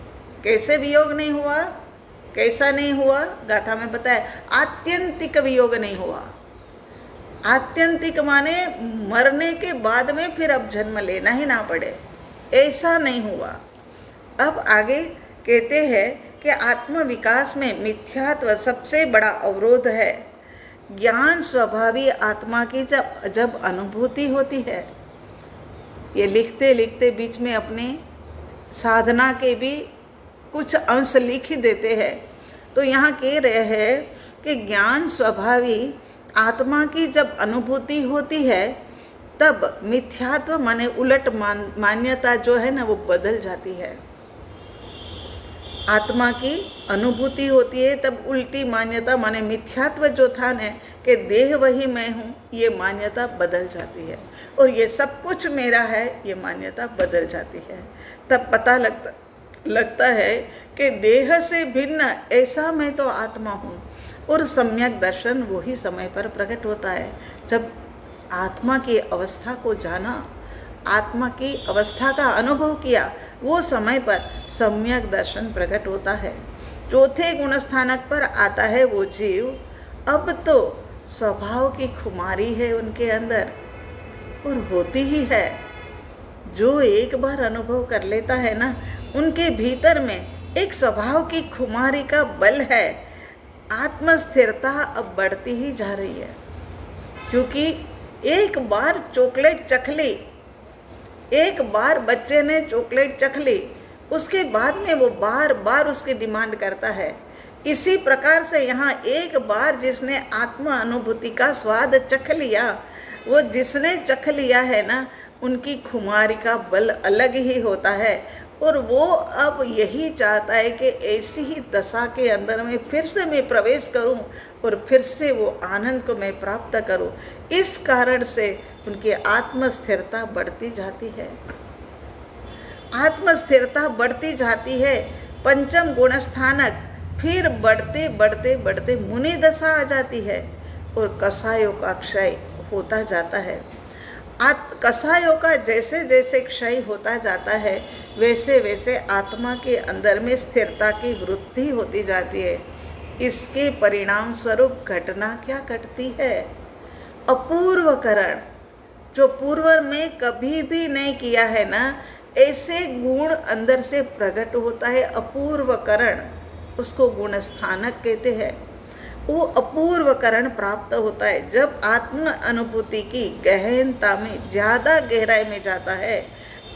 कैसे वियोग नहीं हुआ, कैसा नहीं हुआ, गाथा में बताया, आत्यंतिक वियोग नहीं हुआ। आत्यंतिक माने मरने के बाद में फिर अब जन्म लेना ही ना पड़े, ऐसा नहीं हुआ। अब आगे कहते हैं कि आत्म विकास में मिथ्यात्व सबसे बड़ा अवरोध है। ज्ञान स्वभावी आत्मा की जब अनुभूति होती है, ये लिखते लिखते बीच में अपने साधना के भी कुछ अंश लिख ही देते हैं। तो यहाँ कह रहे हैं कि ज्ञान स्वभावी आत्मा की जब अनुभूति होती है, तब मिथ्यात्व माने उलट मान्यता जो है ना, वो बदल जाती है। आत्मा की अनुभूति होती है तब उल्टी मान्यता माने मिथ्यात्व जो था न कि देह वही मैं हूँ, ये मान्यता बदल जाती है, और ये सब कुछ मेरा है, ये मान्यता बदल जाती है। तब पता लगता है कि देह से भिन्न ऐसा मैं तो आत्मा हूँ, और सम्यक दर्शन वही समय पर प्रकट होता है। जब आत्मा की अवस्था को जाना, आत्मा की अवस्था का अनुभव किया, वो समय पर सम्यक दर्शन प्रकट होता है। चौथे गुण स्थानक पर आता है वो जीव, अब तो स्वभाव की खुमारी है उनके अंदर, और होती ही है। जो एक बार अनुभव कर लेता है ना, उनके भीतर में एक स्वभाव की खुमारी का बल है। आत्मस्थिरता अब बढ़ती ही जा रही है, क्योंकि एक बार चॉकलेट चख ली, एक बार बच्चे ने चॉकलेट चख ली, उसके बाद में वो बार बार उसकी डिमांड करता है। इसी प्रकार से यहाँ एक बार जिसने आत्मा अनुभूति का स्वाद चख लिया, वो जिसने चख लिया है ना, उनकी खुमारी का बल अलग ही होता है, और वो अब यही चाहता है कि ऐसी ही दशा के अंदर में फिर से मैं प्रवेश करूं और फिर से वो आनंद को मैं प्राप्त करूं। इस कारण से उनकी आत्मस्थिरता बढ़ती जाती है, आत्मस्थिरता बढ़ती जाती है। पंचम गुण स्थानक फिर बढ़ते बढ़ते बढ़ते मुनि दशा आ जाती है, और कसायों का क्षय होता जाता है। कसायों का जैसे जैसे क्षय होता जाता है, वैसे वैसे आत्मा के अंदर में स्थिरता की वृद्धि होती जाती है। इसके परिणाम स्वरूप घटना क्या घटती है? अपूर्वकरण, जो पूर्व में कभी भी नहीं किया है ना, ऐसे गुण अंदर से प्रकट होता है। अपूर्वकरण, उसको गुण स्थानक कहते हैं। वो अपूर्वकरण प्राप्त होता है जब आत्म अनुभूति की गहनता में ज़्यादा गहराई में जाता है,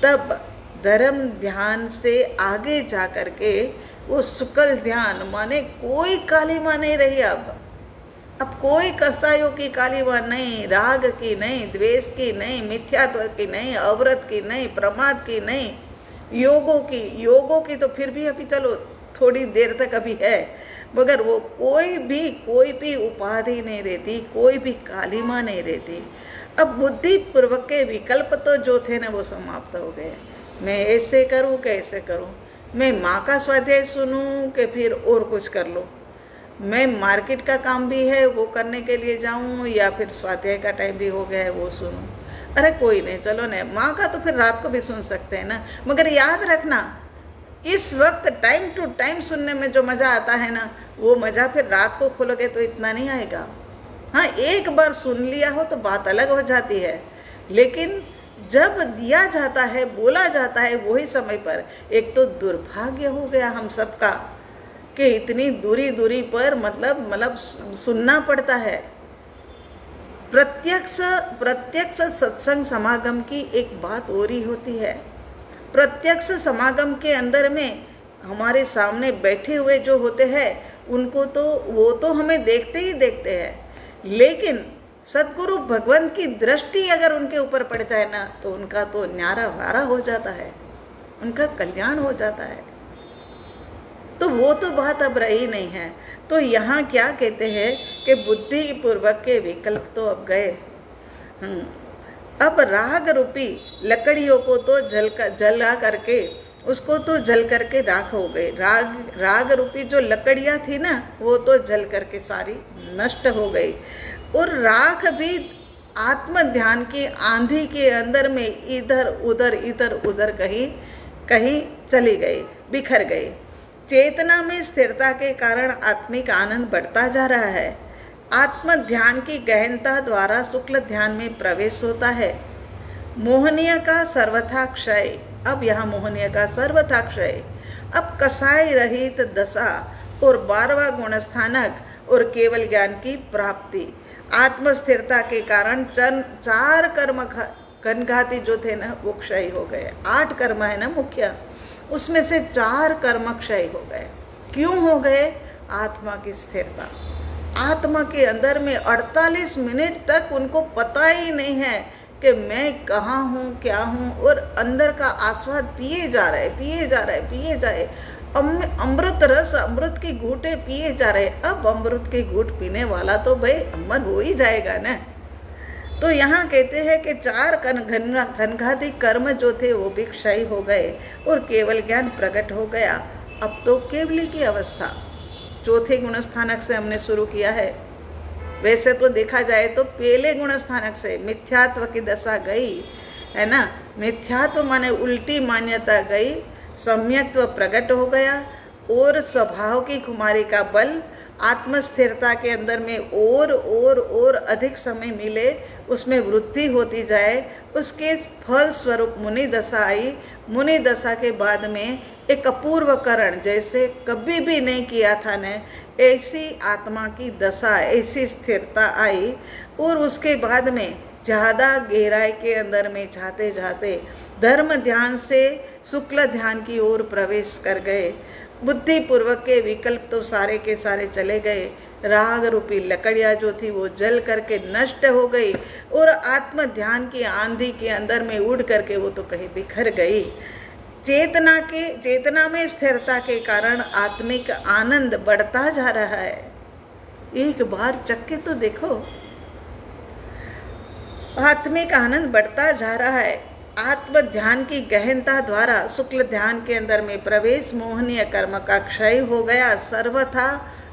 तब धर्म ध्यान से आगे जा कर के वो शुक्ल ध्यान माने कोई कालिमा नहीं रही। अब कोई कसायों की कालिमा नहीं, राग की नहीं, द्वेष की नहीं, मिथ्यात्व की नहीं, अवरत की नहीं, प्रमाद की नहीं, योगों की तो फिर भी अभी चलो थोड़ी देर तक अभी है, मगर वो कोई भी उपाधि नहीं रहती, कोई भी कालिमा नहीं रहती। अब बुद्धि पूर्वक के विकल्प तो जो थे ना, वो समाप्त हो गए। मैं ऐसे करूं कैसे करूं, मैं माँ का स्वाध्याय सुनूं कि फिर और कुछ कर लो, मैं मार्केट का काम भी है वो करने के लिए जाऊं या फिर स्वाध्याय का टाइम भी हो गया है वो सुनूं। अरे कोई नहीं, चलो ना, माँ का तो फिर रात को भी सुन सकते हैं ना, मगर याद रखना इस वक्त टाइम टू टाइम सुनने में जो मज़ा आता है ना, वो मज़ा फिर रात को खोलोगे तो इतना नहीं आएगा। हाँ, एक बार सुन लिया हो तो बात अलग हो जाती है, लेकिन जब दिया जाता है, बोला जाता है वही समय पर, एक तो दुर्भाग्य हो गया हम सबका कि इतनी दूरी पर मतलब सुनना पड़ता है। प्रत्यक्ष सत्संग समागम की एक बात और ही होती है। प्रत्यक्ष समागम के अंदर में हमारे सामने बैठे हुए जो होते हैं उनको तो वो तो हमें देखते ही देखते हैं, लेकिन सद्गुरु भगवान की दृष्टि अगर उनके ऊपर पड़ जाए ना तो उनका तो न्यारा वारा हो जाता है, उनका कल्याण हो जाता है। तो वो तो बात अब रही नहीं है। तो यहाँ क्या कहते हैं कि बुद्धि पूर्वक के विकल्प तो अब गए। अब राग रूपी लकड़ियों को तो जला करके उसको तो जल करके राख हो गए। राग रूपी जो लकड़ियाँ थी ना वो तो जल करके सारी नष्ट हो गई, और राख भी आत्म ध्यान की आंधी के अंदर में इधर उधर कहीं चली गई, बिखर गई। चेतना में स्थिरता के कारण आत्मिक आनंद बढ़ता जा रहा है। आत्म ध्यान की गहनता द्वारा शुक्ल ध्यान में प्रवेश होता है। मोहनीय का सर्वथा क्षय। अब यहाँ मोहनीय का सर्वथा क्षय। अब कसाई रहित दशा और 12वां गुणस्थानक और केवल ज्ञान की प्राप्ति। आत्मस्थिरता के कारण 4 कर्म घनघाती जो थे ना वो क्षय हो गए। 8 कर्म है ना मुख्य, उसमें से 4 कर्म क्षय हो गए। क्यों हो गए? आत्मा की स्थिरता। आत्मा के अंदर में 48 मिनट तक उनको पता ही नहीं है कि मैं कहाँ हूँ, क्या हूँ, और अंदर का आस्वाद पिए जा रहे। अमृत रस, अमृत की घूंटे पिए जा रहे। अब अमृत की घूंट पीने वाला तो भाई अमर हो ही जाएगा ना। तो यहाँ कहते हैं कि 4 घनघाती कर्म जो थे वो भी क्षय हो गए और केवल ज्ञान प्रकट हो गया। अब तो केवली की अवस्था। चौथे गुणस्थानक से हमने शुरू किया है। वैसे तो देखा जाए तो पहले गुणस्थानक से मिथ्यात्व की दशा गई है ना। मिथ्यात्व माने उल्टी मान्यता गई, सम्यक्त्व प्रकट हो गया और स्वभाव की कुमारी का बल आत्मस्थिरता के अंदर में और अधिक समय मिले, उसमें वृद्धि होती जाए। उसके फल स्वरूप मुनि दशा आई। मुनि दशा के बाद में एक अपूर्व करण, जैसे कभी भी नहीं किया था ने, ऐसी आत्मा की दशा, ऐसी स्थिरता आई। और उसके बाद में ज़्यादा गहराई के अंदर में जाते जाते धर्म ध्यान से शुक्ल ध्यान की ओर प्रवेश कर गए। बुद्धि पूर्वक के विकल्प तो सारे के सारे चले गए। राग रूपी लकड़ियाँ जो थी वो जल करके नष्ट हो गई और आत्म ध्यान की आंधी के अंदर में उड़ करके वो तो कहीं बिखर गई। चेतना में स्थिरता के कारण आत्मिक आनंद बढ़ता जा रहा है। एक बार चक्के तो देखो, आत्मिक आनंद बढ़ता जा रहा है। आत्म ध्यान की गहनता द्वारा शुक्ल ध्यान के अंदर में प्रवेश, मोहनीय कर्म का क्षय हो गया, सर्वथा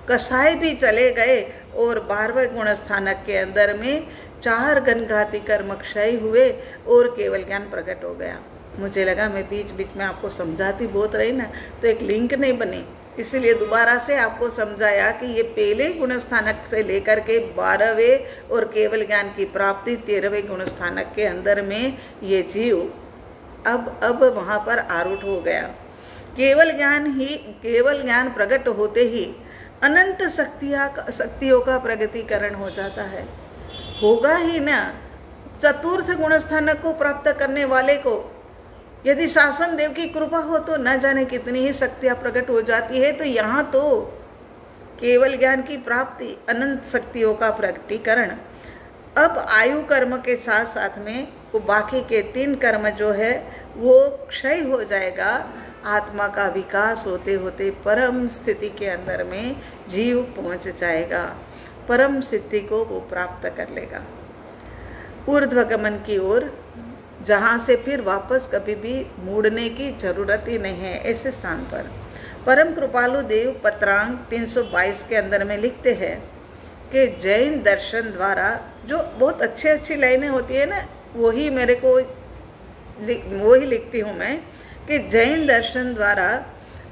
कसाय भी चले गए और 12वें गुणस्थानक के अंदर में 4 घनघाती कर्म क्षय हुए और केवल ज्ञान प्रकट हो गया। मुझे लगा मैं बीच बीच में आपको समझाती बहुत रही ना, तो एक लिंक नहीं बनी, इसीलिए दोबारा से आपको समझाया कि ये पहले गुणस्थानक से लेकर के 12वें और केवल ज्ञान की प्राप्ति 13वें गुणस्थानक के अंदर में ये जीव अब वहाँ पर आरूढ़ हो गया। केवल ज्ञान प्रकट होते ही अनंत शक्तियों का प्रगतिकरण हो जाता है। होगा ही ना। चतुर्थ गुणस्थानक को प्राप्त करने वाले को यदि शासन देव की कृपा हो तो न जाने कितनी ही शक्तियाँ प्रकट हो जाती है। तो यहाँ तो केवल ज्ञान की प्राप्ति, अनंत शक्तियों का प्रकटीकरण। अब आयु कर्म के साथ साथ में वो बाकी के 3 कर्म जो है वो क्षय हो जाएगा। आत्मा का विकास होते होते परम स्थिति के अंदर में जीव पहुँच जाएगा। परम सिद्धि को वो प्राप्त कर लेगा। ऊर्ध्वगमन की ओर जहाँ से फिर वापस कभी भी मुड़ने की जरूरत ही नहीं है। ऐसे स्थान पर परम कृपालु देव पत्रांग 322 के अंदर में लिखते हैं कि जैन दर्शन द्वारा, जो बहुत अच्छी लाइनें होती है ना, वही मेरे को वही लिखती हूँ मैं, कि जैन दर्शन द्वारा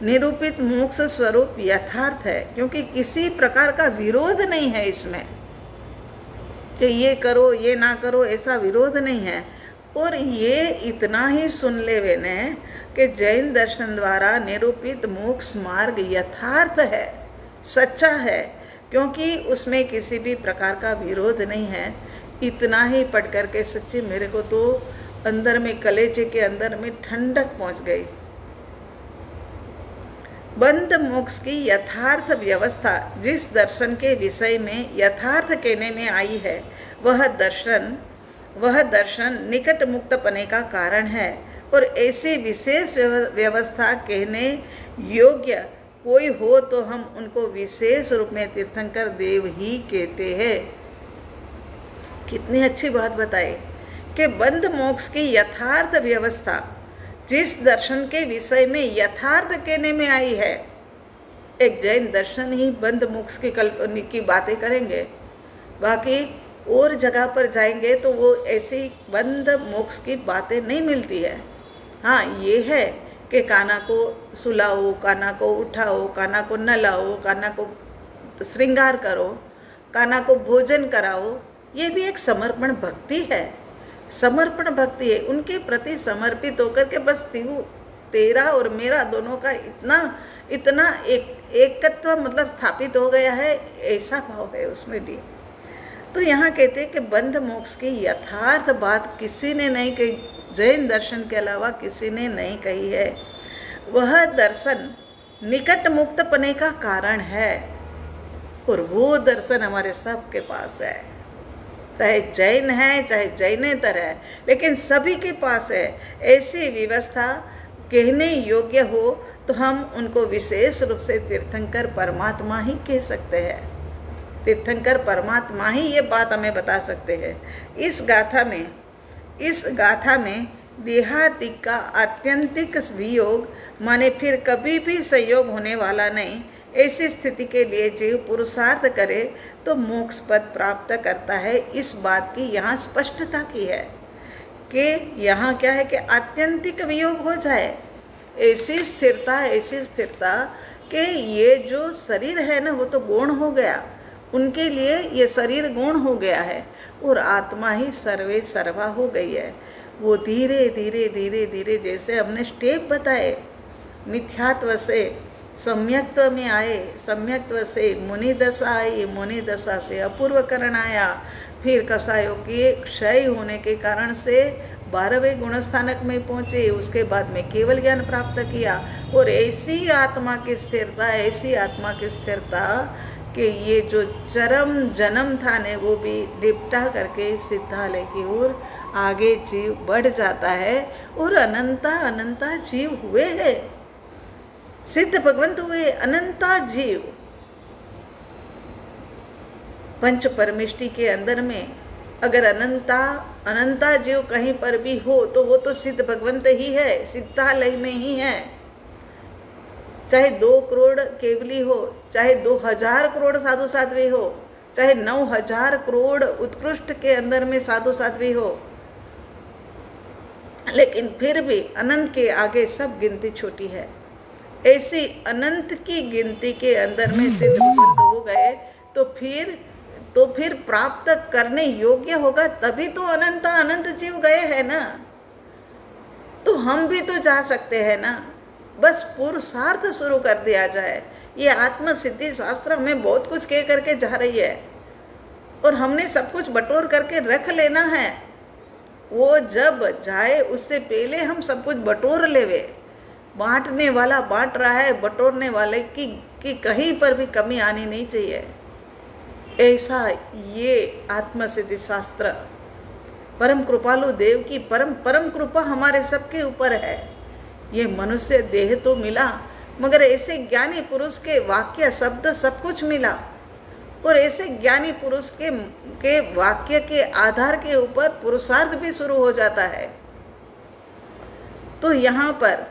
निरूपित मोक्ष स्वरूप यथार्थ है, क्योंकि किसी प्रकार का विरोध नहीं है इसमें कि ये करो ये ना करो, ऐसा विरोध नहीं है। और ये इतना ही सुन ले वेने कि जैन दर्शन द्वारा निरूपित मोक्ष मार्ग यथार्थ है, सच्चा है, क्योंकि उसमें किसी भी प्रकार का विरोध नहीं है। इतना ही पढ़ करके सच्ची मेरे को तो अंदर में, कलेजे के अंदर में ठंडक पहुंच गई। बंध मोक्ष की यथार्थ व्यवस्था जिस दर्शन के विषय में यथार्थ कहने में आई है, वह दर्शन निकट मुक्तपने का कारण है। और ऐसी विशेष व्यवस्था कहने योग्य कोई हो तो हम उनको विशेष रूप में तीर्थंकर देव ही कहते हैं। कितनी अच्छी बात बताई कि बंध मोक्ष की यथार्थ व्यवस्था जिस दर्शन के विषय में यथार्थ कहने में आई है, एक जैन दर्शन ही बंध मोक्ष की बातें करेंगे। बाकी और जगह पर जाएंगे तो वो ऐसी बंध मोक्ष की बातें नहीं मिलती है। हाँ, ये है कि काना को सुलाओ, काना को उठाओ, काना को नहलाओ, काना को श्रृंगार करो, काना को भोजन कराओ, ये भी एक समर्पण भक्ति है। समर्पण भक्ति है, उनके प्रति समर्पित होकर के बस तेरा और मेरा दोनों का इतना एकत्व मतलब स्थापित हो गया है, ऐसा भाव है उसमें भी। तो यहाँ कहते हैं कि बंध मोक्ष की यथार्थ बात किसी ने नहीं कही, जैन दर्शन के अलावा किसी ने नहीं कही है। वह दर्शन निकट मुक्तपने का कारण है, और वो दर्शन हमारे सबके पास है, चाहे जैन है चाहे जैनेतर है, लेकिन सभी के पास है। ऐसी व्यवस्था कहने योग्य हो तो हम उनको विशेष रूप से तीर्थंकर परमात्मा ही कह सकते हैं। तीर्थंकर परमात्मा ही ये बात हमें बता सकते हैं। इस गाथा में देहातिक का आत्यंतिक वियोग माने फिर कभी भी संयोग होने वाला नहीं, ऐसी स्थिति के लिए जीव पुरुषार्थ करे तो मोक्ष पद प्राप्त करता है। इस बात की यहाँ स्पष्टता की है कि यहाँ क्या है कि आत्यंतिक वियोग हो जाए, ऐसी स्थिरता कि ये जो शरीर है ना, वो तो गौण हो गया, उनके लिए ये शरीर गौण हो गया है और आत्मा ही सर्वे सर्वा हो गई है। वो धीरे धीरे जैसे हमने स्टेप बताए, मिथ्यात्व से सम्यक्त्व में आए, सम्यक्त्व से मुनि दशा आई, मुनि दशा से अपूर्वकरण आया, फिर कसायों के क्षय होने के कारण से 12वें गुणस्थानक में पहुँचे, उसके बाद में केवल ज्ञान प्राप्त किया। और ऐसी आत्मा की स्थिरता कि ये जो चरम जन्म था ने, वो भी निपटा करके सिद्धालय की ओर आगे जीव बढ़ जाता है और अनंता जीव हुए हैं, सिद्ध भगवंत हुए अनंता जीव। पंच परमिष्टि के अंदर में अगर अनंता जीव कहीं पर भी हो तो वो तो सिद्ध भगवंत ही है, सिद्धालय में ही है। चाहे 2 करोड़ केवली हो, चाहे 2000 करोड़ साधु साध्वी हो, चाहे 9000 करोड़ उत्कृष्ट के अंदर में साधु साध्वी हो, लेकिन फिर भी अनंत के आगे सब गिनती छोटी है। ऐसी अनंत की गिनती के अंदर में सिद्ध भगवंत हो गए तो फिर प्राप्त करने योग्य होगा, तभी तो अनंत जीव गए हैं ना। तो हम भी तो जा सकते हैं ना, बस पुरुषार्थ शुरू कर दिया जाए। ये आत्म सिद्धि शास्त्र हमें बहुत कुछ कह करके जा रही है और हमने सब कुछ बटोर करके रख लेना है। वो जब जाए उससे पहले हम सब कुछ बटोर लेवे। बांटने वाला बांट रहा है, बटोरने वाले की कहीं पर भी कमी आनी नहीं चाहिए। ऐसा ये आत्म सिद्धि शास्त्र परम कृपालु देव की परम कृपा हमारे सबके ऊपर है। ये मनुष्य देह तो मिला, मगर ऐसे ज्ञानी पुरुष के वाक्य शब्द सब कुछ मिला, और ऐसे ज्ञानी पुरुष के वाक्य के आधार के ऊपर पुरुषार्थ भी शुरू हो जाता है। तो यहाँ पर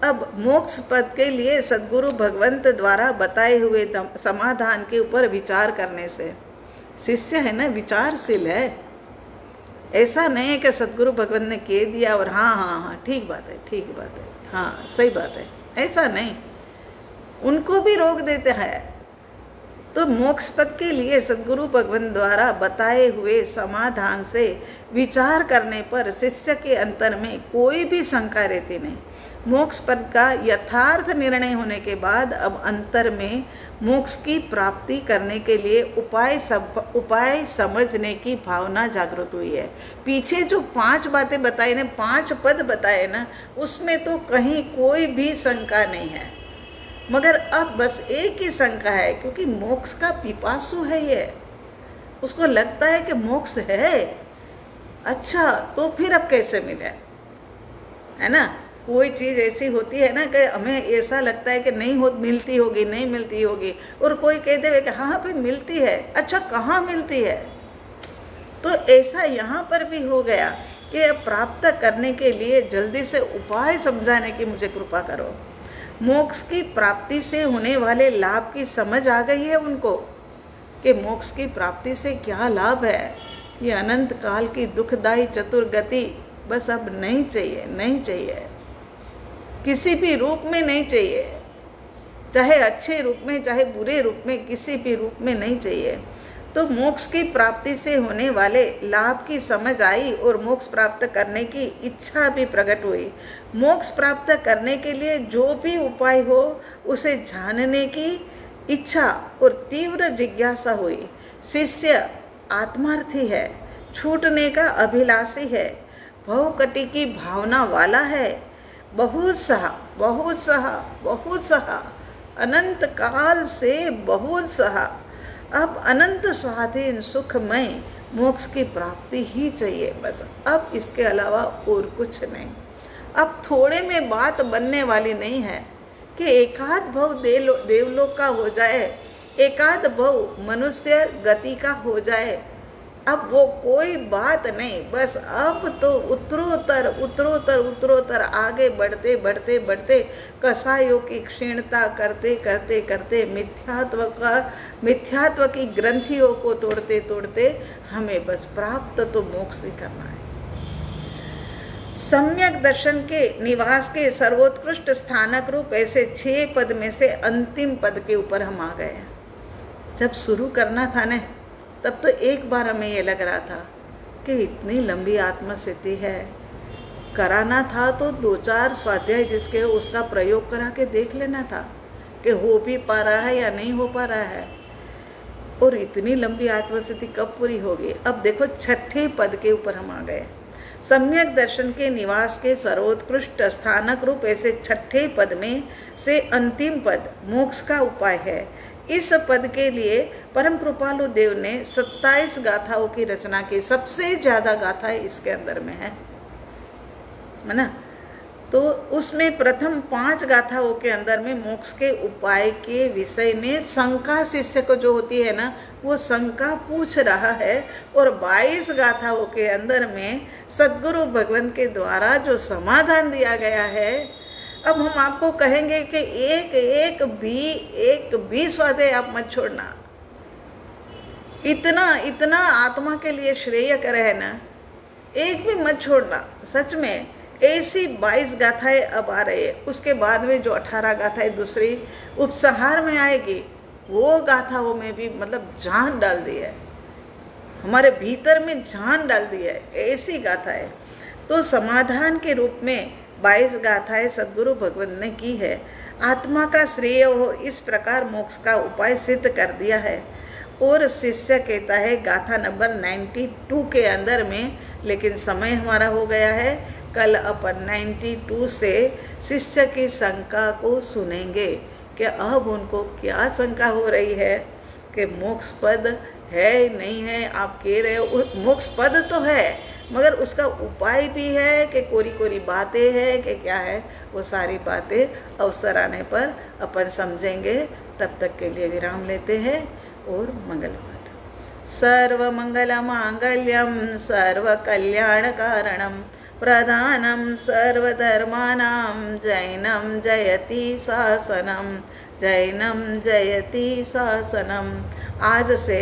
अब मोक्ष पद के लिए सद्गुरु भगवंत द्वारा बताए हुए समाधान के ऊपर विचार करने से, शिष्य है ना विचारशील है, ऐसा नहीं है कि सद्गुरु भगवंत ने कह दिया और हाँ हाँ हाँ ठीक बात है, ठीक बात है, हाँ सही बात है, ऐसा नहीं, उनको भी रोक देते हैं। तो मोक्ष पद के लिए सद्गुरु भगवंत द्वारा बताए हुए समाधान से विचार करने पर शिष्य के अंतर में कोई भी शंका रहती नहीं। मोक्ष पद का यथार्थ निर्णय होने के बाद अब अंतर में मोक्ष की प्राप्ति करने के लिए उपाय समझने की भावना जागृत हुई है। पीछे जो 5 बातें बताई ना, 5 पद बताए ना, उसमें तो कहीं कोई भी शंका नहीं है, मगर अब बस एक ही शंका है, क्योंकि मोक्ष का पिपासु है ये, उसको लगता है कि मोक्ष है, अच्छा तो फिर अब कैसे मिले, है ना। कोई चीज़ ऐसी होती है ना कि हमें ऐसा लगता है कि मिलती होगी, नहीं मिलती होगी, और कोई कह दे कि हाँ पे मिलती है, अच्छा कहाँ मिलती है। तो ऐसा यहाँ पर भी हो गया कि अब प्राप्त करने के लिए जल्दी से उपाय समझाने की मुझे कृपा करो। मोक्ष की प्राप्ति से होने वाले लाभ की समझ आ गई है उनको कि मोक्ष की प्राप्ति से क्या लाभ है। ये अनंत काल की दुखदायी चतुर्गति बस अब नहीं चाहिए, नहीं चाहिए, किसी भी रूप में नहीं चाहिए, चाहे अच्छे रूप में चाहे बुरे रूप में, किसी भी रूप में नहीं चाहिए। तो मोक्ष की प्राप्ति से होने वाले लाभ की समझ आई और मोक्ष प्राप्त करने की इच्छा भी प्रकट हुई। मोक्ष प्राप्त करने के लिए जो भी उपाय हो उसे जानने की इच्छा और तीव्र जिज्ञासा हुई। शिष्य आत्मार्थी है, छूटने का अभिलाषी है, भवकटी की भावना वाला है, बहुत सहा अनंत काल से बहुत सहा, अब अनंत स्वाधीन सुखमय मोक्ष की प्राप्ति ही चाहिए बस, अब इसके अलावा और कुछ नहीं। अब थोड़े में बात बनने वाली नहीं है कि एकाध भव देवलोक का हो जाए, एकाध भव मनुष्य गति का हो जाए, अब वो कोई बात नहीं, बस अब तो उत्तरोत्तर आगे बढ़ते कसायों की क्षीणता करते मिथ्यात्व की ग्रंथियों को तोड़ते हमें बस प्राप्त तो मोक्ष ही करना है। सम्यक दर्शन के निवास के सर्वोत्कृष्ट स्थानक रूप ऐसे 6 पद में से अंतिम पद के ऊपर हम आ गए। जब शुरू करना था ना, तब तो एक बार हमें ये लग रहा था कि इतनी लंबी आत्मसिद्धि है, कराना था तो 2-4 स्वाध्याय जिसके उसका प्रयोग करा के देख लेना था कि हो भी पा रहा है या नहीं हो पा रहा है, और इतनी लंबी आत्मसिद्धि कब पूरी होगी। अब देखो 6ठे पद के ऊपर हम आ गए। सम्यक दर्शन के निवास के सर्वोत्कृष्ट स्थानक रूप ऐसे 6ठे पद में से अंतिम पद मोक्ष का उपाय है। इस पद के लिए परम कृपालु देव ने 27 गाथाओं की रचना की। सबसे ज्यादा गाथाएं इसके अंदर में है ना। तो उसमें प्रथम 5 गाथाओं के अंदर में मोक्ष के उपाय के विषय में शंका शिष्य को जो होती है ना, वो शंका पूछ रहा है, और 22 गाथाओं के अंदर में सद्गुरु भगवंत के द्वारा जो समाधान दिया गया है। अब हम आपको कहेंगे कि एक भी स्वाध्याय आप मत छोड़ना, इतना आत्मा के लिए श्रेयकर है ना, एक भी मत छोड़ना। सच में ऐसी 22 गाथाएं अब आ रही है। उसके बाद में जो 18 गाथाएं दूसरी उपसंहार में आएगी, वो गाथाओं में भी मतलब जान डाल दी है, हमारे भीतर में जान डाल दी है, ऐसी गाथाएं। तो समाधान के रूप में 22 गाथाएं सद्गुरु भगवंत ने की है। आत्मा का श्रेय हो इस प्रकार मोक्ष का उपाय सिद्ध कर दिया है। और शिष्य कहता है गाथा नंबर 92 के अंदर में, लेकिन समय हमारा हो गया है, कल अपन 92 से शिष्य की शंका को सुनेंगे कि अब उनको क्या शंका हो रही है कि मोक्ष पद है नहीं है। आप कह रहे हो मोक्ष पद तो है, मगर उसका उपाय भी है कि कोरी बातें हैं कि क्या है। वो सारी बातें अवसर आने पर अपन समझेंगे। तब तक के लिए विराम लेते हैं और मंगल पाठ। सर्व मंगल मांगल्यम सर्व कल्याण कारणम प्रधानं सर्वधर्माणां जैनं जयति शासनम, जैनम जयति शासनम। आज से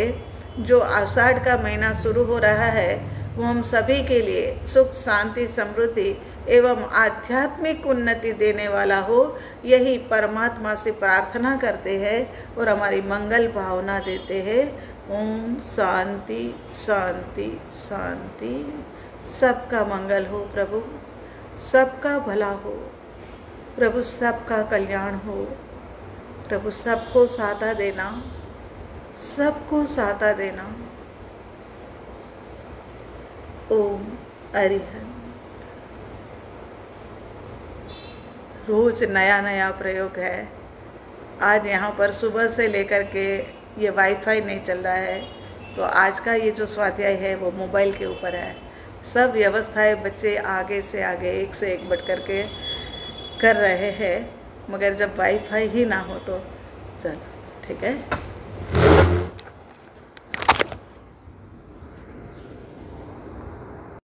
जो आषाढ़ का महीना शुरू हो रहा है वो हम सभी के लिए सुख शांति समृद्धि एवं आध्यात्मिक उन्नति देने वाला हो, यही परमात्मा से प्रार्थना करते हैं और हमारी मंगल भावना देते हैं। ओम शांति शांति शांति। सबका मंगल हो प्रभु, सबका भला हो प्रभु, सबका कल्याण हो प्रभु, सबको साथा देना, सबको साथा देना। ओम अरिहंत। रोज नया नया प्रयोग है। आज यहाँ पर सुबह से लेकर के ये वाईफाई नहीं चल रहा है, तो आज का ये जो स्वाध्याय है वो मोबाइल के ऊपर है। सब व्यवस्थाएं बच्चे आगे से आगे एक से एक बढ़ कर के कर रहे हैं, मगर जब वाईफाई ही ना हो तो चलो ठीक है।